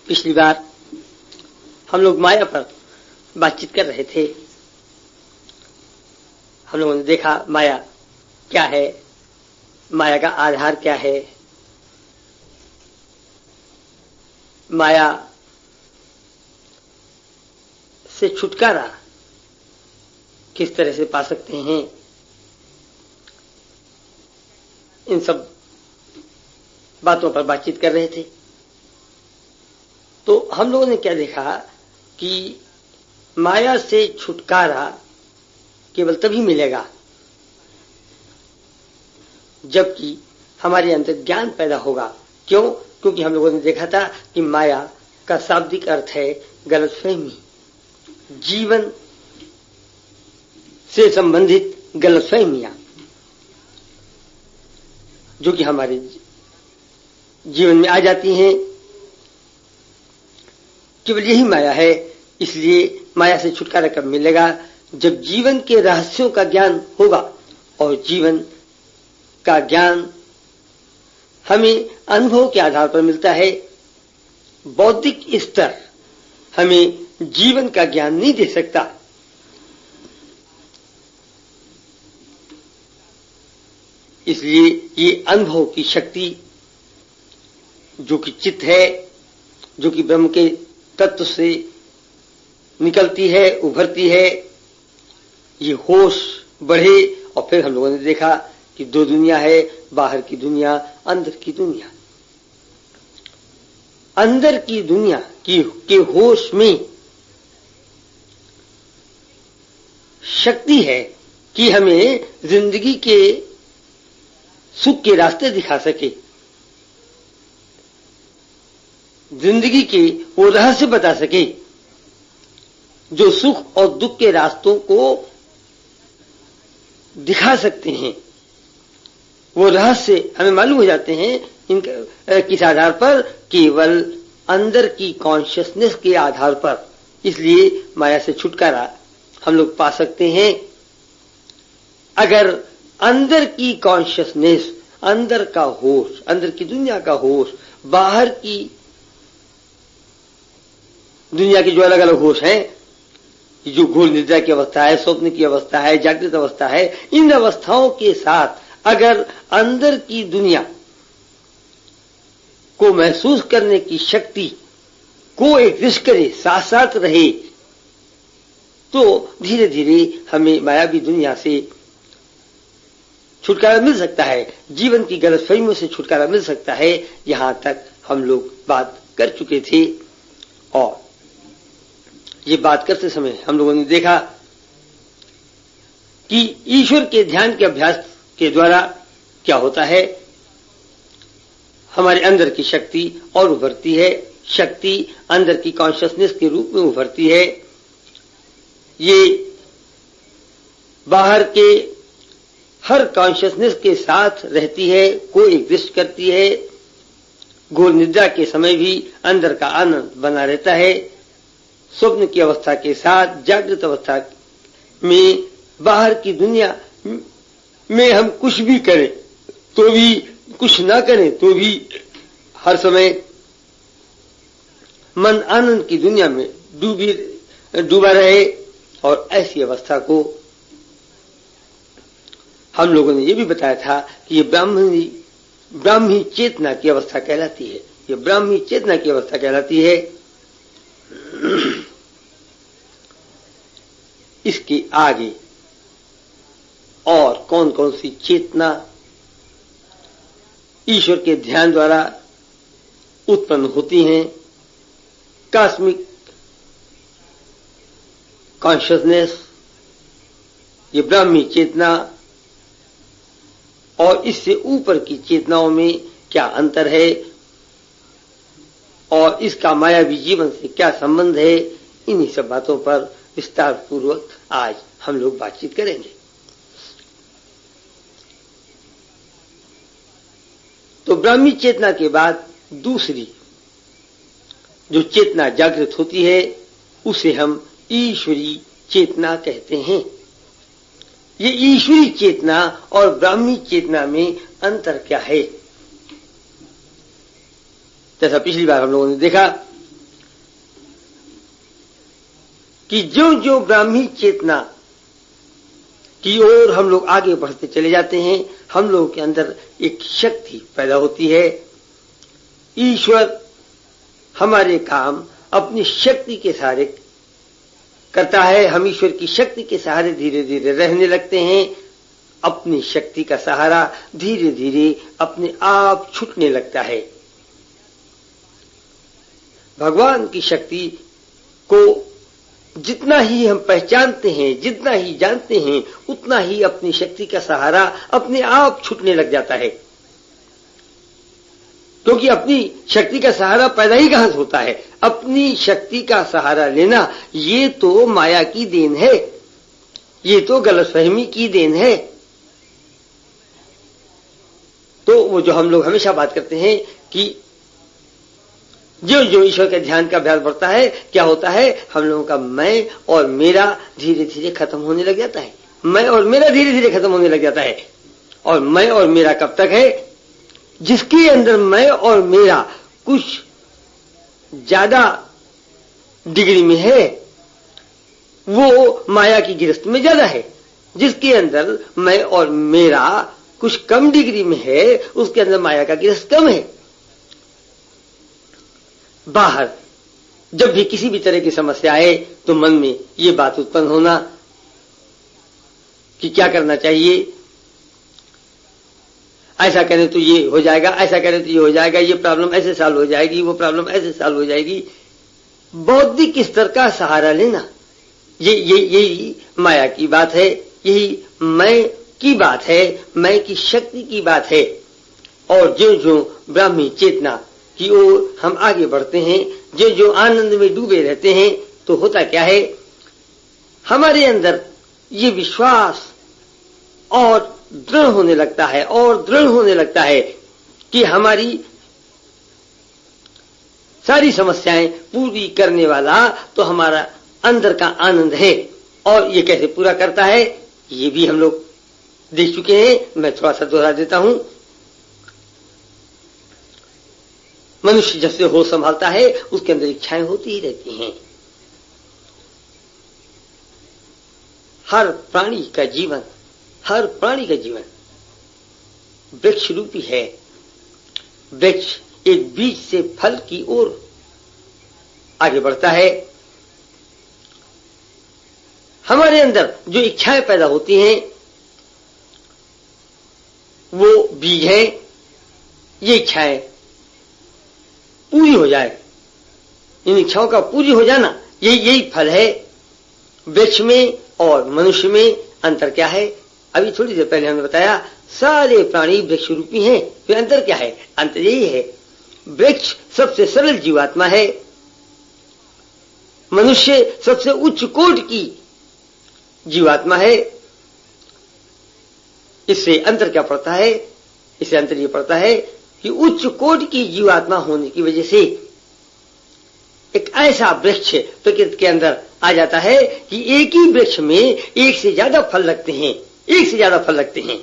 पिछली बार हम लोग माया पर बातचीत कर रहे थे। हम लोगों ने देखा माया क्या है, माया का आधार क्या है, माया से छुटकारा किस तरह से पा सकते हैं। इन सब बातों पर बातचीत कर रहे थे। तो हम लोगों ने क्या देखा कि माया से छुटकारा केवल तभी मिलेगा जबकि हमारे अंदर ज्ञान पैदा होगा। क्यों? क्योंकि हम लोगों ने देखा था कि माया का शाब्दिक अर्थ है गलतफहमी, जीवन से संबंधित गलतफहमियां जो कि हमारे जीवन में आ जाती हैं। केवल यही माया है। इसलिए माया से छुटकारा कब मिलेगा? जब जीवन के रहस्यों का ज्ञान होगा। और जीवन का ज्ञान हमें अनुभव के आधार पर मिलता है। बौद्धिक स्तर हमें जीवन का ज्ञान नहीं दे सकता। इसलिए ये अनुभव की शक्ति जो कि चित्त है, जो कि ब्रह्म के तत्व से निकलती है, उभरती है, ये होश बढ़े। और फिर हम लोगों ने देखा कि दो दुनिया है, बाहर की दुनिया, अंदर की दुनिया। अंदर की दुनिया के होश में शक्ति है कि हमें जिंदगी के सुख के रास्ते दिखा सके, जिंदगी के वो रहस्य बता सके जो सुख और दुख के रास्तों को दिखा सकते हैं। वो रहस्य हमें मालूम हो जाते हैं इनके किस आधार पर? केवल अंदर की कॉन्शियसनेस के आधार पर। इसलिए माया से छुटकारा हम लोग पा सकते हैं अगर अंदर की कॉन्शियसनेस, अंदर का होश, अंदर की दुनिया का होश, बाहर की दुनिया के जो अलग अलग होश हैं, जो घोर निद्रा की अवस्था है, स्वप्न की अवस्था है, जागृत अवस्था है, इन अवस्थाओं के साथ अगर अंदर की दुनिया को महसूस करने की शक्ति को एग्जिस्ट करे, साथ साथ रहे, तो धीरे धीरे हमें मायावी दुनिया से छुटकारा मिल सकता है, जीवन की गलतफहमियों से छुटकारा मिल सकता है। यहां तक हम लोग बात कर चुके थे। और ये बात करते समय हम लोगों ने देखा कि ईश्वर के ध्यान के अभ्यास के द्वारा क्या होता है, हमारे अंदर की शक्ति और उभरती है। शक्ति अंदर की कॉन्शियसनेस के रूप में उभरती है। ये बाहर के हर कॉन्शियसनेस के साथ रहती है, को एग्जिस्ट करती है। घोर निद्रा के समय भी अंदर का आनंद बना रहता है। स्वप्न की अवस्था के साथ जागृत अवस्था में बाहर की दुनिया में हम कुछ भी करें तो भी, कुछ ना करें तो भी, हर समय मन आनंद की दुनिया में डूबा रहे। और ऐसी अवस्था को हम लोगों ने ये भी बताया था कि ये ब्राह्मी चेतना की अवस्था कहलाती है। ये ब्राह्मी चेतना की अवस्था कहलाती है। इसके आगे और कौन कौन सी चेतना ईश्वर के ध्यान द्वारा उत्पन्न होती हैं? कॉस्मिक कॉन्शियसनेस, ये ब्राह्मी चेतना और इससे ऊपर की चेतनाओं में क्या अंतर है और इसका मायावी जीवन से क्या संबंध है, इन्हीं सब बातों पर विस्तार पूर्वक आज हम लोग बातचीत करेंगे। तो ब्राह्मी चेतना के बाद दूसरी जो चेतना जागृत होती है उसे हम ईश्वरी चेतना कहते हैं। ये ईश्वरी चेतना और ब्राह्मी चेतना में अंतर क्या है? जैसा पिछली बार हम लोगों ने देखा कि जो जो ब्राह्मी चेतना की ओर हम लोग आगे बढ़ते चले जाते हैं, हम लोगों के अंदर एक शक्ति पैदा होती है। ईश्वर हमारे काम अपनी शक्ति के सहारे करता है। हम ईश्वर की शक्ति के सहारे धीरे धीरे रहने लगते हैं। अपनी शक्ति का सहारा धीरे धीरे अपने आप छूटने लगता है। भगवान की शक्ति को जितना ही हम पहचानते हैं, जितना ही जानते हैं, उतना ही अपनी शक्ति का सहारा अपने आप छूटने लग जाता है। क्योंकि अपनी शक्ति का सहारा पैदा ही कहां से होता है? अपनी शक्ति का सहारा लेना ये तो माया की देन है, ये तो गलतफहमी की देन है। तो वो जो हम लोग हमेशा बात करते हैं कि जो जो ईश्वर के ध्यान का अभ्यास बढ़ता है, क्या होता है? हम लोगों का मैं और मेरा धीरे धीरे खत्म होने लग जाता है। मैं और मेरा धीरे धीरे खत्म होने लग जाता है। और मैं और मेरा कब तक है? जिसके अंदर मैं और मेरा कुछ ज्यादा डिग्री में है, वो माया की गिरफ्त में ज्यादा है। जिसके अंदर मैं और मेरा कुछ कम डिग्री में है, उसके अंदर माया का गिरफ्त कम है। बाहर जब भी किसी भी तरह की समस्या आए तो मन में ये बात उत्पन्न होना कि क्या करना चाहिए, ऐसा करें तो ये हो जाएगा, ऐसा करें तो ये हो जाएगा, ये प्रॉब्लम ऐसे सॉल्व हो जाएगी, वो प्रॉब्लम ऐसे सॉल्व हो जाएगी। बौद्धिक स्तर का सहारा लेना, यही माया की बात है, यही मैं की बात है, मैं की शक्ति की बात है। और जो जो ब्राह्मी चेतना की ओर हम आगे बढ़ते हैं, जो जो आनंद में डूबे रहते हैं, तो होता क्या है? हमारे अंदर ये विश्वास और दृढ़ होने लगता है, और दृढ़ होने लगता है कि हमारी सारी समस्याएं पूरी करने वाला तो हमारा अंदर का आनंद है। और ये कैसे पूरा करता है, ये भी हम लोग देख चुके हैं। मैं थोड़ा सा दोहरा देता हूं। मनुष्य जब से होश संभालता है, उसके अंदर इच्छाएं होती ही रहती हैं। हर प्राणी का जीवन, हर प्राणी का जीवन वृक्ष रूपी है। वृक्ष एक बीज से फल की ओर आगे बढ़ता है। हमारे अंदर जो इच्छाएं पैदा होती हैं, वो बीज है। ये इच्छाएं पूरी हो जाए, इन इच्छाओं का पूरी हो जाना, यही फल है। वृक्ष में और मनुष्य में अंतर क्या है? अभी थोड़ी देर पहले हमने बताया, सारे प्राणी वृक्ष रूपी हैं। फिर अंतर क्या है? अंतर यही है, वृक्ष सबसे सरल जीवात्मा है, मनुष्य सबसे उच्च कोटि की जीवात्मा है। इससे अंतर क्या पड़ता है? इससे अंतर ये पड़ता है कि उच्च कोटि की जीवात्मा होने की वजह से एक ऐसा वृक्ष प्रकृति के अंदर आ जाता है कि एक ही वृक्ष में एक से ज्यादा फल लगते हैं, एक से ज्यादा फल लगते हैं।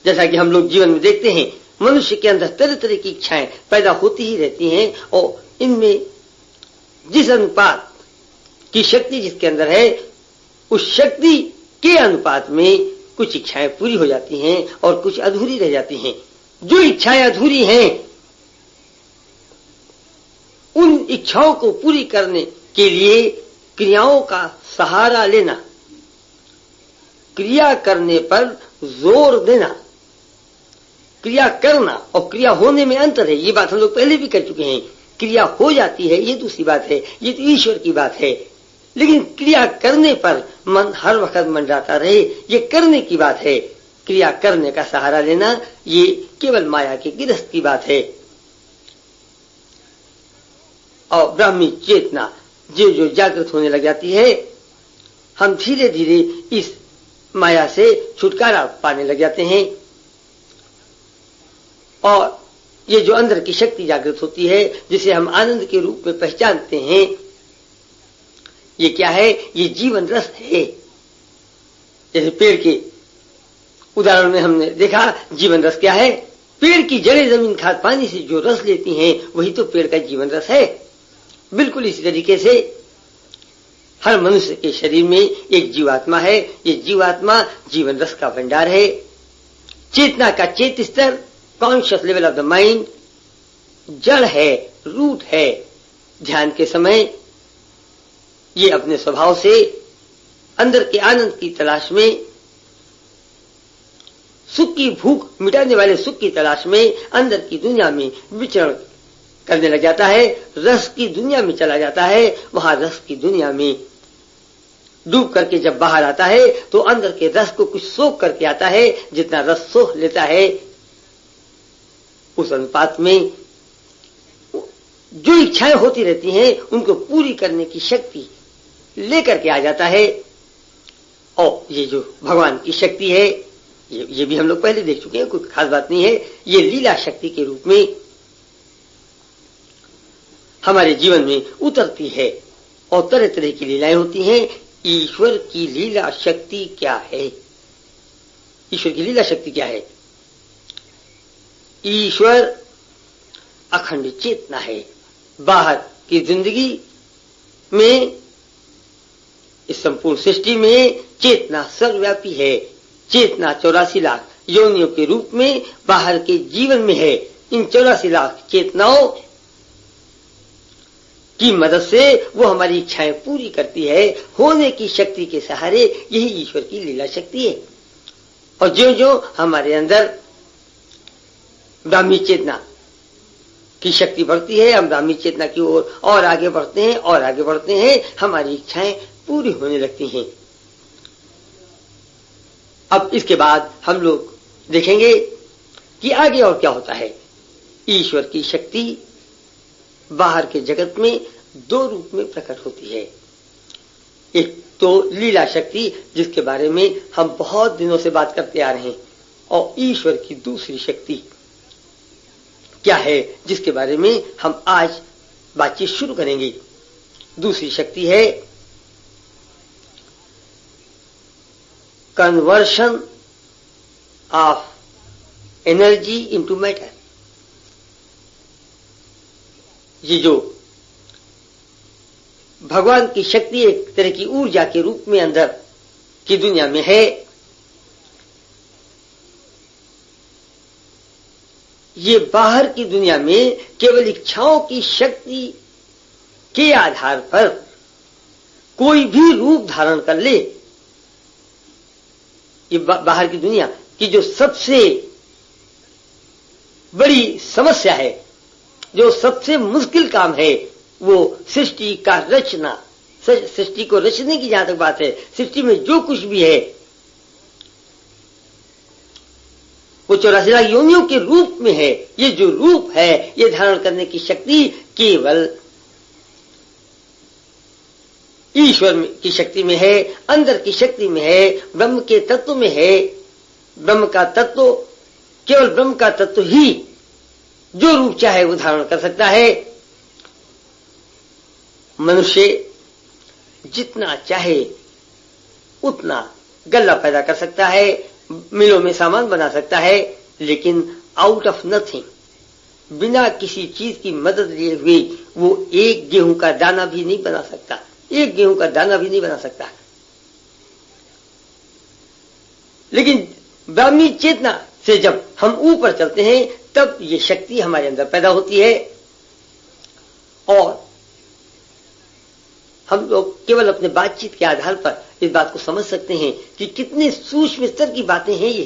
जैसा कि हम लोग जीवन में देखते हैं, मनुष्य के अंदर तरह तरह की इच्छाएं पैदा होती ही रहती हैं, और इनमें जिस अनुपात की शक्ति जिसके अंदर है, उस शक्ति के अनुपात में कुछ इच्छाएं पूरी हो जाती हैं और कुछ अधूरी रह जाती हैं। जो इच्छाएं अधूरी हैं, उन इच्छाओं को पूरी करने के लिए क्रियाओं का सहारा लेना, क्रिया करने पर जोर देना। क्रिया करना और क्रिया होने में अंतर है, ये बात हम लोग पहले भी कर चुके हैं। क्रिया हो जाती है, ये दूसरी बात है, ये तो ईश्वर की बात है। लेकिन क्रिया करने पर मन हर वक्त मंडराता रहे, ये करने की बात है। क्रिया करने का सहारा लेना, ये केवल माया की गिरफ्त की बात है। और ब्राह्मी चेतना जो जो जागृत होने लग जाती है, हम धीरे धीरे इस माया से छुटकारा पाने लग जाते हैं। और ये जो अंदर की शक्ति जागृत होती है, जिसे हम आनंद के रूप में पहचानते हैं, ये क्या है? ये जीवन रस है। जैसे पेड़ के उदाहरण में हमने देखा, जीवन रस क्या है? पेड़ की जड़ें जमीन खाद पानी से जो रस लेती हैं, वही तो पेड़ का जीवन रस है। बिल्कुल इसी तरीके से हर मनुष्य के शरीर में एक जीवात्मा है। ये जीवात्मा जीवन रस का भंडार है। चेतना का चेत स्तर, conscious level of the mind, जड़ है, रूट है। ध्यान के समय ये अपने स्वभाव से अंदर के आनंद की तलाश में, सुख की भूख मिटाने वाले सुख की तलाश में अंदर की दुनिया में विचरण करने लग जाता है। रस की दुनिया में चला जाता है। वहां रस की दुनिया में डूब करके जब बाहर आता है तो अंदर के रस को कुछ सोख करके आता है। जितना रस सोख लेता है उस अनुपात में जो इच्छाएं होती रहती हैं उनको पूरी करने की शक्ति लेकर के आ जाता है। और ये जो भगवान की शक्ति है, ये भी हम लोग पहले देख चुके हैं, कोई खास बात नहीं है। ये लीला शक्ति के रूप में हमारे जीवन में उतरती है और तरह तरह की लीलाएं होती हैं। ईश्वर की लीला शक्ति क्या है? ईश्वर की लीला शक्ति क्या है? ईश्वर अखंड चेतना है। बाहर की जिंदगी में, इस संपूर्ण सृष्टि में चेतना सर्वव्यापी है। चेतना 84 लाख योनियों के रूप में बाहर के जीवन में है। इन 84 लाख चेतनाओं की मदद से वो हमारी इच्छाएं पूरी करती है। होने की शक्ति के सहारे यही ईश्वर की लीला शक्ति है। और जो जो हमारे अंदर ब्राह्मी चेतना की शक्ति बढ़ती है, हम ब्राह्मी चेतना की ओर और आगे बढ़ते हैं और आगे बढ़ते हैं, हमारी इच्छाएं पूरी होने लगती हैं। अब इसके बाद हम लोग देखेंगे कि आगे और क्या होता है। ईश्वर की शक्ति बाहर के जगत में दो रूप में प्रकट होती है। एक तो लीला शक्ति, जिसके बारे में हम बहुत दिनों से बात करते आ रहे हैं, और ईश्वर की दूसरी शक्ति क्या है जिसके बारे में हम आज बातचीत शुरू करेंगे। दूसरी शक्ति है conversion of energy into matter. ये जो भगवान की शक्ति एक तरह की ऊर्जा के रूप में अंदर की दुनिया में है, ये बाहर की दुनिया में केवल इच्छाओं की शक्ति के आधार पर कोई भी रूप धारण कर ले। ये बाहर की दुनिया की जो सबसे बड़ी समस्या है, जो सबसे मुश्किल काम है, वो सृष्टि का रचना। सृष्टि को रचने की जहां तक बात है, सृष्टि में जो कुछ भी है वो 84 लाख योनियों के रूप में है। ये जो रूप है, ये धारण करने की शक्ति केवल ईश्वर की शक्ति में है, अंदर की शक्ति में है, ब्रह्म के तत्व में है। ब्रह्म का तत्व, केवल ब्रह्म का तत्व ही जो रूप चाहे वो धारण कर सकता है। मनुष्य जितना चाहे उतना गल्ला पैदा कर सकता है, मिलों में सामान बना सकता है, लेकिन आउट ऑफ नथिंग, बिना किसी चीज की मदद लिए हुए वो एक गेहूं का दाना भी नहीं बना सकता। एक गेहूं का दाना भी नहीं बना सकता। लेकिन ब्राह्मी चेतना से जब हम ऊपर चलते हैं तब ये शक्ति हमारे अंदर पैदा होती है, और हम लोग केवल अपने बातचीत के आधार पर इस बात को समझ सकते हैं कि कितने सूक्ष्म स्तर की बातें हैं ये।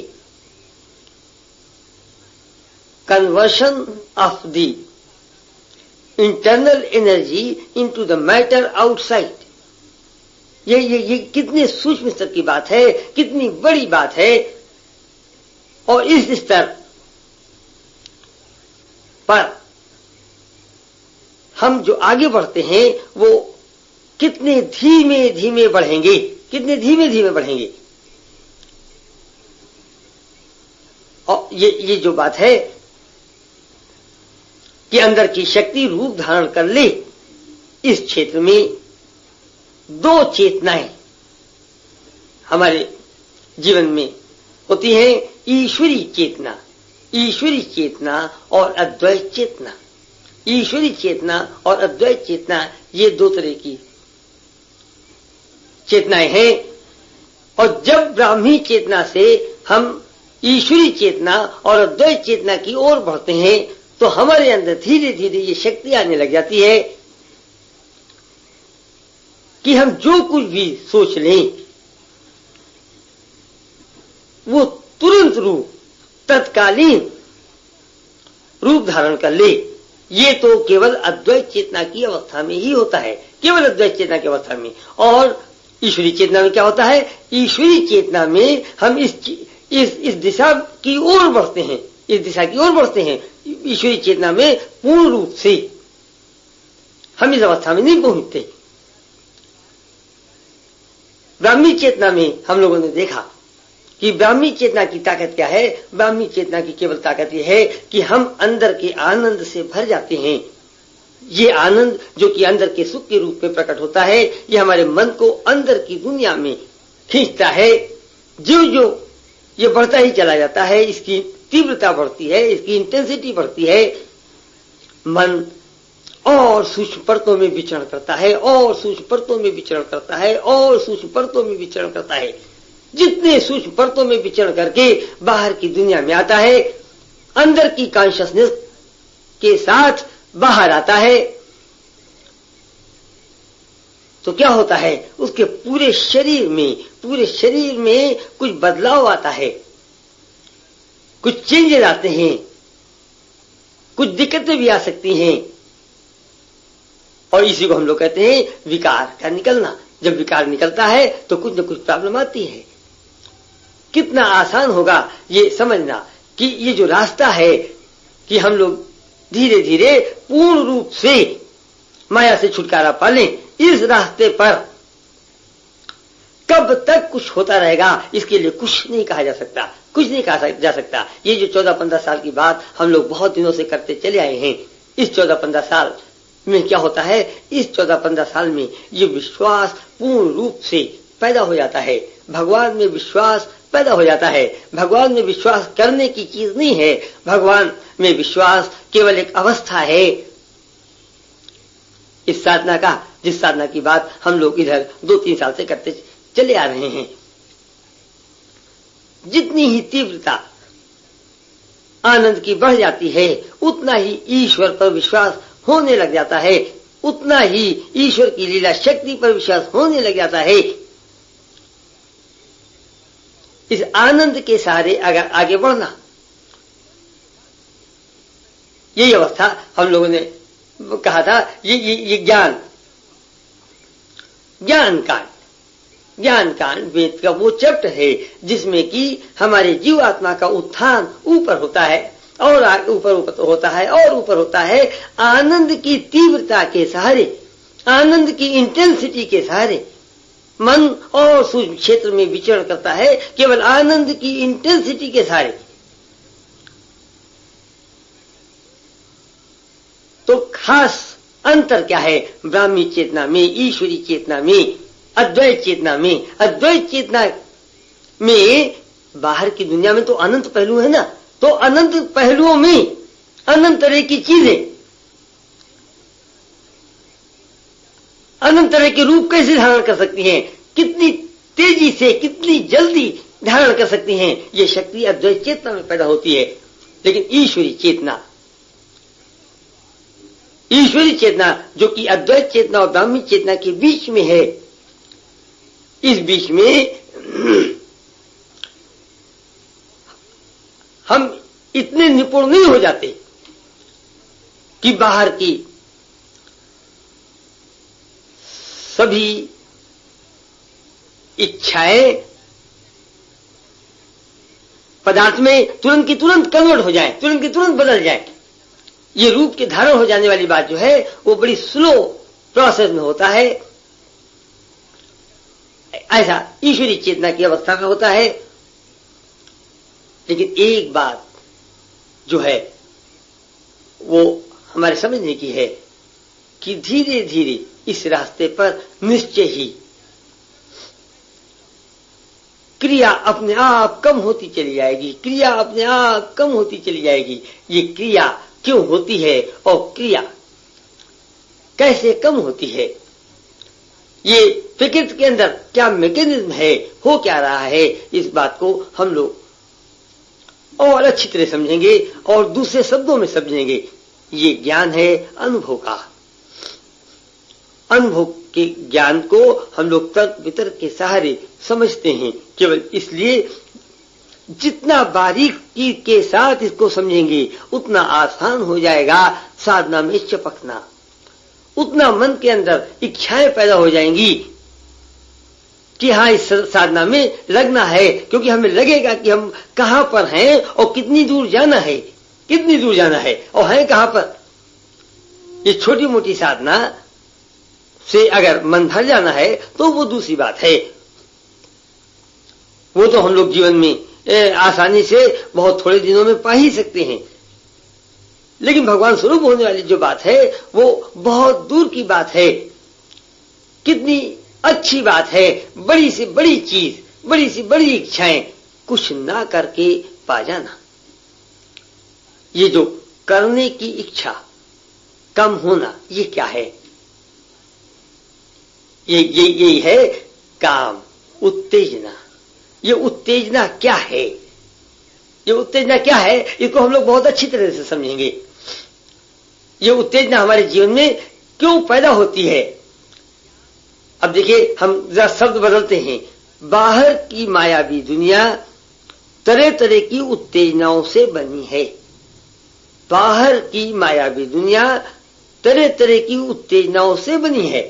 Conversion of the internal energy into the matter outside. ये कितने सूक्ष्म स्तर की बात है, कितनी बड़ी बात है। और इस स्तर पर हम जो आगे बढ़ते हैं वो कितने धीमे धीमे बढ़ेंगे, कितने धीमे धीमे बढ़ेंगे। और ये जो बात है कि अंदर की शक्ति रूप धारण कर ले, इस क्षेत्र में दो चेतनाएं हमारे जीवन में होती हैं। ईश्वरी चेतना, ईश्वरी चेतना और अद्वैत चेतना। ईश्वरी चेतना और अद्वैत चेतना, ये दो तरह की चेतनाएं हैं। और जब ब्राह्मी चेतना से हम ईश्वरी चेतना और अद्वैत चेतना की ओर बढ़ते हैं तो हमारे अंदर धीरे धीरे ये शक्ति आने लग जाती है कि हम जो कुछ भी सोच लें वो तुरंत रूप, तत्कालीन रूप धारण कर ले। ये तो केवल अद्वैत चेतना की अवस्था में ही होता है, केवल अद्वैत चेतना की अवस्था में। और ईश्वरी चेतना में क्या होता है? ईश्वरी चेतना में हम इस दिशा की ओर बढ़ते हैं, इस दिशा की ओर बढ़ते हैं। ईश्वरी चेतना में पूर्ण रूप से हम इस अवस्था में नहीं पहुंचते। ब्राह्मी चेतना में हम लोगों ने देखा कि ब्राह्मी चेतना की ताकत क्या है। ब्राह्मी चेतना की केवल ताकत यह है कि हम अंदर के आनंद से भर जाते हैं। ये आनंद जो कि अंदर के सुख के रूप में प्रकट होता है, ये हमारे मन को अंदर की दुनिया में खींचता है। जो जो ये बढ़ता ही चला जाता है, इसकी तीव्रता बढ़ती है, इसकी इंटेंसिटी बढ़ती है। मन और सूक्ष्म परतों में विचरण करता है, और सूक्ष्म परतों में विचरण करता है, और सूक्ष्म परतों में विचरण करता है। जितने सूक्ष्म परतों में विचरण करके बाहर की दुनिया में आता है, अंदर की कॉन्शियसनेस के साथ बाहर आता है, तो क्या होता है? उसके पूरे शरीर में कुछ बदलाव आता है, कुछ चेंजेस आते हैं, कुछ दिक्कतें भी आ सकती हैं। और इसी को हम लोग कहते हैं विकार का निकलना। जब विकार निकलता है तो कुछ न कुछ प्रॉब्लम आती है। कितना आसान होगा ये समझना कि ये जो रास्ता है कि हम लोग धीरे धीरे पूर्ण रूप से माया से छुटकारा पा लें, इस रास्ते पर कब तक कुछ होता रहेगा इसके लिए कुछ नहीं कहा जा सकता, कुछ नहीं कहा जा सकता। ये जो 14-15 साल की बात हम लोग बहुत दिनों से करते चले आए हैं, इस 14-15 साल में क्या होता है? इस 14-15 साल में ये विश्वास पूर्ण रूप से पैदा हो जाता है। भगवान में विश्वास पैदा हो जाता है। भगवान में विश्वास करने की चीज नहीं है, भगवान में विश्वास केवल एक अवस्था है। इस साधना का, जिस साधना की बात हम लोग इधर 2-3 साल से करते चले आ रहे हैं, जितनी ही तीव्रता आनंद की बढ़ जाती है, उतना ही ईश्वर पर विश्वास होने लग जाता है, उतना ही ईश्वर की लीला शक्ति पर विश्वास होने लग जाता है। इस आनंद के सहारे अगर आगे बढ़ना, यही अवस्था हम लोगों ने कहा था। ये ज्ञान कांड वेद का वो चैप्टर है जिसमें कि हमारे जीवात्मा का उत्थान ऊपर होता है और ऊपर होता है और ऊपर होता है। आनंद की तीव्रता के सहारे, आनंद की इंटेंसिटी के सहारे मन और सूक्ष्म क्षेत्र में विचरण करता है, केवल आनंद की इंटेंसिटी के सहारे। तो खास अंतर क्या है ब्राह्मी चेतना में, ईश्वरी चेतना में, अद्वैत चेतना में? अद्वैत चेतना में बाहर की दुनिया में तो अनंत पहलू है ना, तो अनंत पहलुओं में अनंत तरह की चीजें, अनंत तरह के रूप कैसे धारण कर सकती हैं, कितनी तेजी से, कितनी जल्दी धारण कर सकती हैं, ये शक्ति अद्वैत चेतना में पैदा होती है। लेकिन ईश्वरी चेतना, ईश्वरी चेतना जो कि अद्वैत चेतना और ब्राह्मी चेतना के बीच में है, इस बीच में हम इतने निपुण नहीं हो जाते कि बाहर की सभी इच्छाएं पदार्थ में तुरंत की तुरंत कन्वर्ट हो जाए, तुरंत की तुरंत बदल जाए। ये रूप के धारण हो जाने वाली बात जो है वो बड़ी स्लो प्रोसेस में होता है। ऐसा ईश्वरी चेतना की अवस्था में होता है। लेकिन एक बात जो है वो हमारे समझने की है कि धीरे धीरे इस रास्ते पर निश्चय ही क्रिया अपने आप कम होती चली जाएगी, क्रिया अपने आप कम होती चली जाएगी। ये क्रिया क्यों होती है और क्रिया कैसे कम होती है, ये प्रकृति के अंदर क्या मैकेनिज्म है, हो क्या रहा है, इस बात को हम लोग और अच्छी तरह समझेंगे और दूसरे शब्दों में समझेंगे। ये ज्ञान है अनुभव का। अनुभव के ज्ञान को हम लोग तर्क वितर्क के सहारे समझते हैं, केवल इसलिए जितना बारीकी के साथ इसको समझेंगे उतना आसान हो जाएगा साधना में चपकना, उतना मन के अंदर इच्छाएं पैदा हो जाएंगी कि हाँ इस साधना में लगना है, क्योंकि हमें लगेगा कि हम कहां पर हैं और कितनी दूर जाना है, कितनी दूर जाना है और हैं कहां पर। ये छोटी मोटी साधना से अगर मन भर जाना है तो वो दूसरी बात है, वो तो हम लोग जीवन में आसानी से बहुत थोड़े दिनों में पा ही सकते हैं। लेकिन भगवान स्वरूप होने वाली जो बात है वो बहुत दूर की बात है। कितनी अच्छी बात है, बड़ी से बड़ी चीज, बड़ी से बड़ी इच्छाएं कुछ ना करके पा जाना। ये जो करने की इच्छा कम होना, ये क्या है? यही है काम, उत्तेजना। ये उत्तेजना क्या है? ये उत्तेजना क्या है, इसको हम लोग बहुत अच्छी तरह से समझेंगे। ये उत्तेजना हमारे जीवन में क्यों पैदा होती है? अब देखिए, हम जरा शब्द बदलते हैं। बाहर की मायावी दुनिया तरह तरह की उत्तेजनाओं से बनी है। बाहर की मायावी दुनिया तरह तरह की उत्तेजनाओं से बनी है।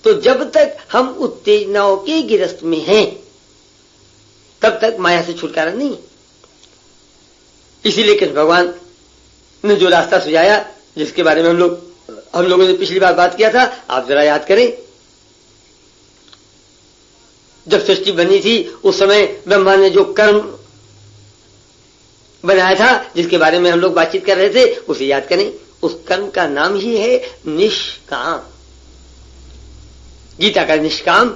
तो जब तक हम उत्तेजनाओं के गिरफ्त में हैं, तब तक माया से छुटकारा नहीं। इसीलिए कृष्ण भगवान ने जो रास्ता सुझाया, जिसके बारे में हम लोगों ने पिछली बार बात किया था, आप जरा याद करें। जब सृष्टि बनी थी उस समय ब्रह्मा ने जो कर्म बनाया था, जिसके बारे में हम लोग बातचीत कर रहे थे, उसे याद करें। उस कर्म का नाम ही है निष्काम। गीता का निष्काम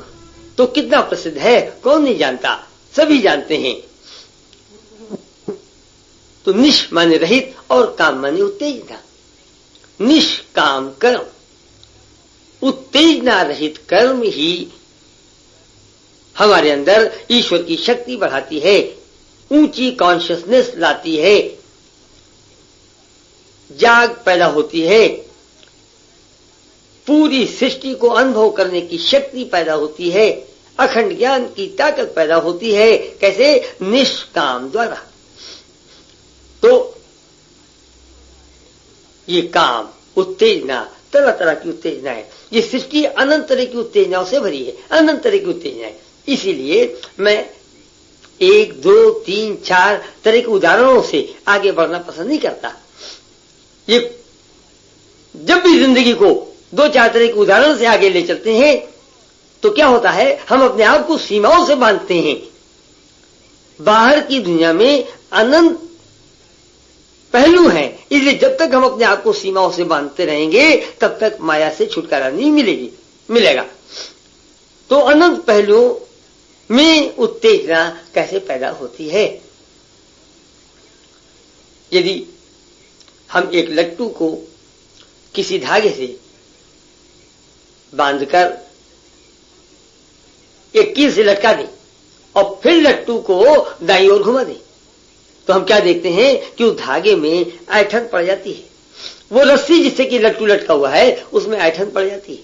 तो कितना प्रसिद्ध है, कौन नहीं जानता, सभी जानते हैं। तो निष् माने रहित और काम माने उत्तेजना। निष्काम कर्म, उत्तेजना रहित कर्म ही हमारे अंदर ईश्वर की शक्ति बढ़ाती है, ऊंची कॉन्शियसनेस लाती है, जाग पैदा होती है, पूरी सृष्टि को अनुभव करने की शक्ति पैदा होती है, अखंड ज्ञान की ताकत पैदा होती है। कैसे? निष्काम द्वारा। तो ये काम, उत्तेजना, तरह तरह की उत्तेजना है। ये सृष्टि अनंत तरह की उत्तेजनाओं से भरी है, अनंत तरह की उत्तेजनाएं। इसीलिए मैं 1, 2, 3, 4 तरह के उदाहरणों से आगे बढ़ना पसंद नहीं करता। ये जब भी जिंदगी को 2-4 तरह के उदाहरण से आगे ले चलते हैं तो क्या होता है, हम अपने आप को सीमाओं से बांधते हैं। बाहर की दुनिया में अनंत पहलू हैं, इसलिए जब तक हम अपने आप को सीमाओं से बांधते रहेंगे तब तक माया से छुटकारा नहीं मिलेगा। तो अनंत पहलुओं में उत्तेजना कैसे पैदा होती है? यदि हम एक लट्टू को किसी धागे से बांधकर एक कील से लटका दें और फिर लट्टू को दाईं ओर घुमा दें, तो हम क्या देखते हैं कि उस धागे में ऐंठन पड़ जाती है। वो रस्सी जिससे कि लट्टू लटका हुआ है उसमें ऐंठन पड़ जाती है।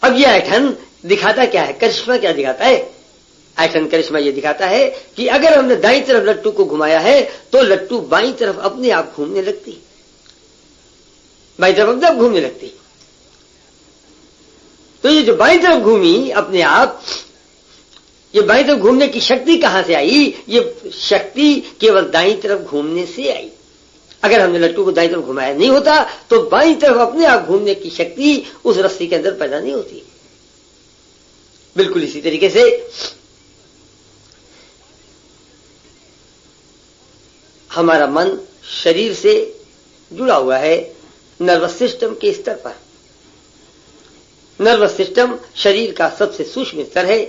अब ये ऐंठन दिखाता क्या है, करिश्मा क्या दिखाता है? ऐंठन करिश्मा ये दिखाता है कि अगर हमने दाईं तरफ लट्टू को घुमाया है तो लट्टू बाईं तरफ अपने आप घूमने लगती, बाईं तरफ अपने आप घूमने लगती। तो ये जो बाईं तरफ घूमी अपने आप, ये बाईं तरफ घूमने की शक्ति कहां से आई? ये शक्ति केवल दाईं तरफ घूमने से आई। अगर हमने लट्टू को दाईं तरफ घुमाया नहीं होता तो बाईं तरफ अपने आप घूमने की शक्ति उस रस्सी के अंदर पैदा नहीं होती। बिल्कुल इसी तरीके से हमारा मन शरीर से जुड़ा हुआ है नर्वस सिस्टम के स्तर पर। नर्वस सिस्टम शरीर का सबसे सूक्ष्म स्तर है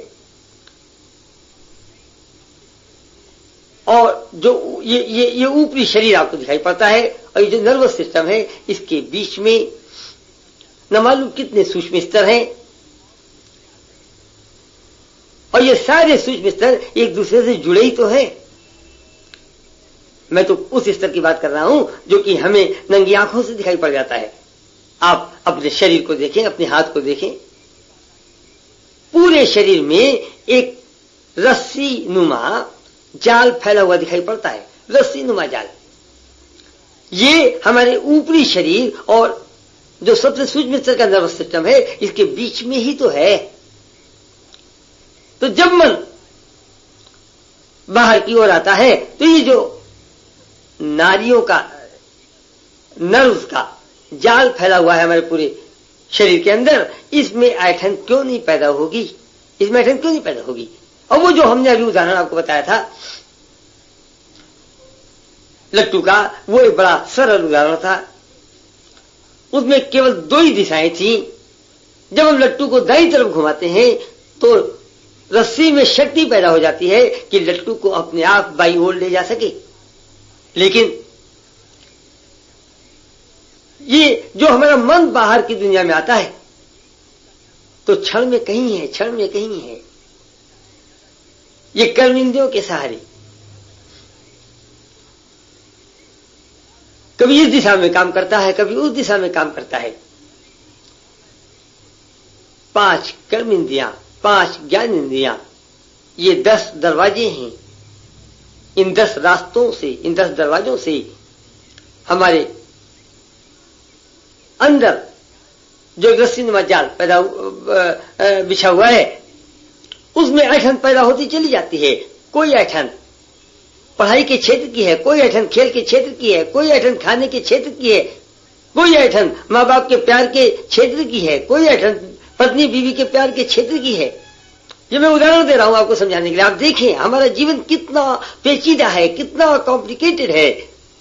और जो ये ऊपरी शरीर आपको दिखाई पड़ता है और ये जो नर्वस सिस्टम है इसके बीच में न मालूम कितने सूक्ष्म स्तर हैं, और ये सारे सूक्ष्म स्तर एक दूसरे से जुड़े ही तो हैं। मैं तो उस स्तर की बात कर रहा हूं जो कि हमें नंगी आंखों से दिखाई पड़ जाता है। आप अपने शरीर को देखें, अपने हाथ को देखें, पूरे शरीर में एक रस्सी नुमा जाल फैला हुआ दिखाई पड़ता है, रस्सी नुमा जाल। ये हमारे ऊपरी शरीर और जो सबसे सूक्ष्म स्तर का नर्वस सिस्टम है, इसके बीच में ही तो है। तो जब मन बाहर की ओर आता है तो ये जो नाड़ियों का, नर्व्स का जाल फैला हुआ है हमारे पूरे शरीर के अंदर, इसमें ऐंठन क्यों नहीं पैदा होगी, इसमें ऐंठन क्यों नहीं पैदा होगी। और वो जो हमने अभी उदाहरण आपको बताया था लट्टू का, वो एक बड़ा सरल उदाहरण था। उसमें केवल दो ही दिशाएं थी। जब हम लट्टू को दाईं तरफ घुमाते हैं तो रस्सी में शक्ति पैदा हो जाती है कि लट्टू को अपने आप बाईं ओर ले जा सके। लेकिन ये जो हमारा मन बाहर की दुनिया में आता है तो क्षण में कहीं है, क्षण में कहीं है। ये कर्म इंद्रियों के सहारे कभी इस दिशा में काम करता है, कभी उस दिशा में काम करता है। 5 कर्म इंद्रियां, 5 ज्ञान इंद्रियां, ये 10 दरवाजे हैं। इन 10 रास्तों से, इन 10 दरवाजों से हमारे अंदर जो रस्सीनुमा जाल पैदा बिछा हुआ है, उसमें ऐंठन पैदा होती चली जाती है। कोई ऐंठन पढ़ाई के क्षेत्र की है, कोई ऐंठन खेल के क्षेत्र की है, कोई ऐंठन खाने के क्षेत्र की है, कोई ऐंठन माँ बाप के प्यार के क्षेत्र की है, कोई ऐंठन पत्नी बीवी के प्यार के क्षेत्र की है। ये मैं उदाहरण दे रहा हूं आपको समझाने के लिए। आप देखें हमारा जीवन कितना पेचीदा है, कितना कॉम्प्लिकेटेड है।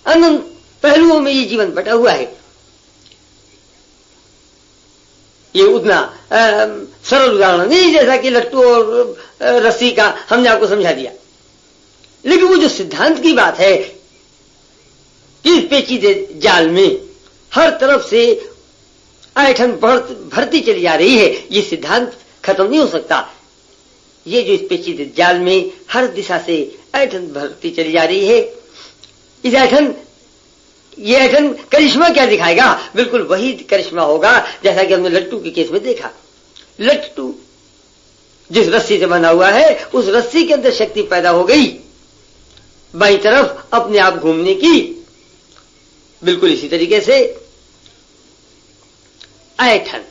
अनंत पहलुओं में ये जीवन बटा हुआ है। ये उतना सरल उदाहरण नहीं जैसा कि लट्टू और रस्सी का हमने आपको समझा दिया। लेकिन वो जो सिद्धांत की बात है कि इस पेचीदे जाल में हर तरफ से ऐंठन भरती चली जा रही है, ये सिद्धांत खत्म नहीं हो सकता। ये जो इस पेचीदे जाल में हर दिशा से ऐंठन भरती चली जा रही है, इस ऐंठन, ये ऐंठन करिश्मा क्या दिखाएगा? बिल्कुल वही करिश्मा होगा जैसा कि हमने लट्टू के केस में देखा। लट्टू जिस रस्सी से बना हुआ है, उस रस्सी के अंदर शक्ति पैदा हो गई बाईं तरफ अपने आप घूमने की। बिल्कुल इसी तरीके से ऐंठन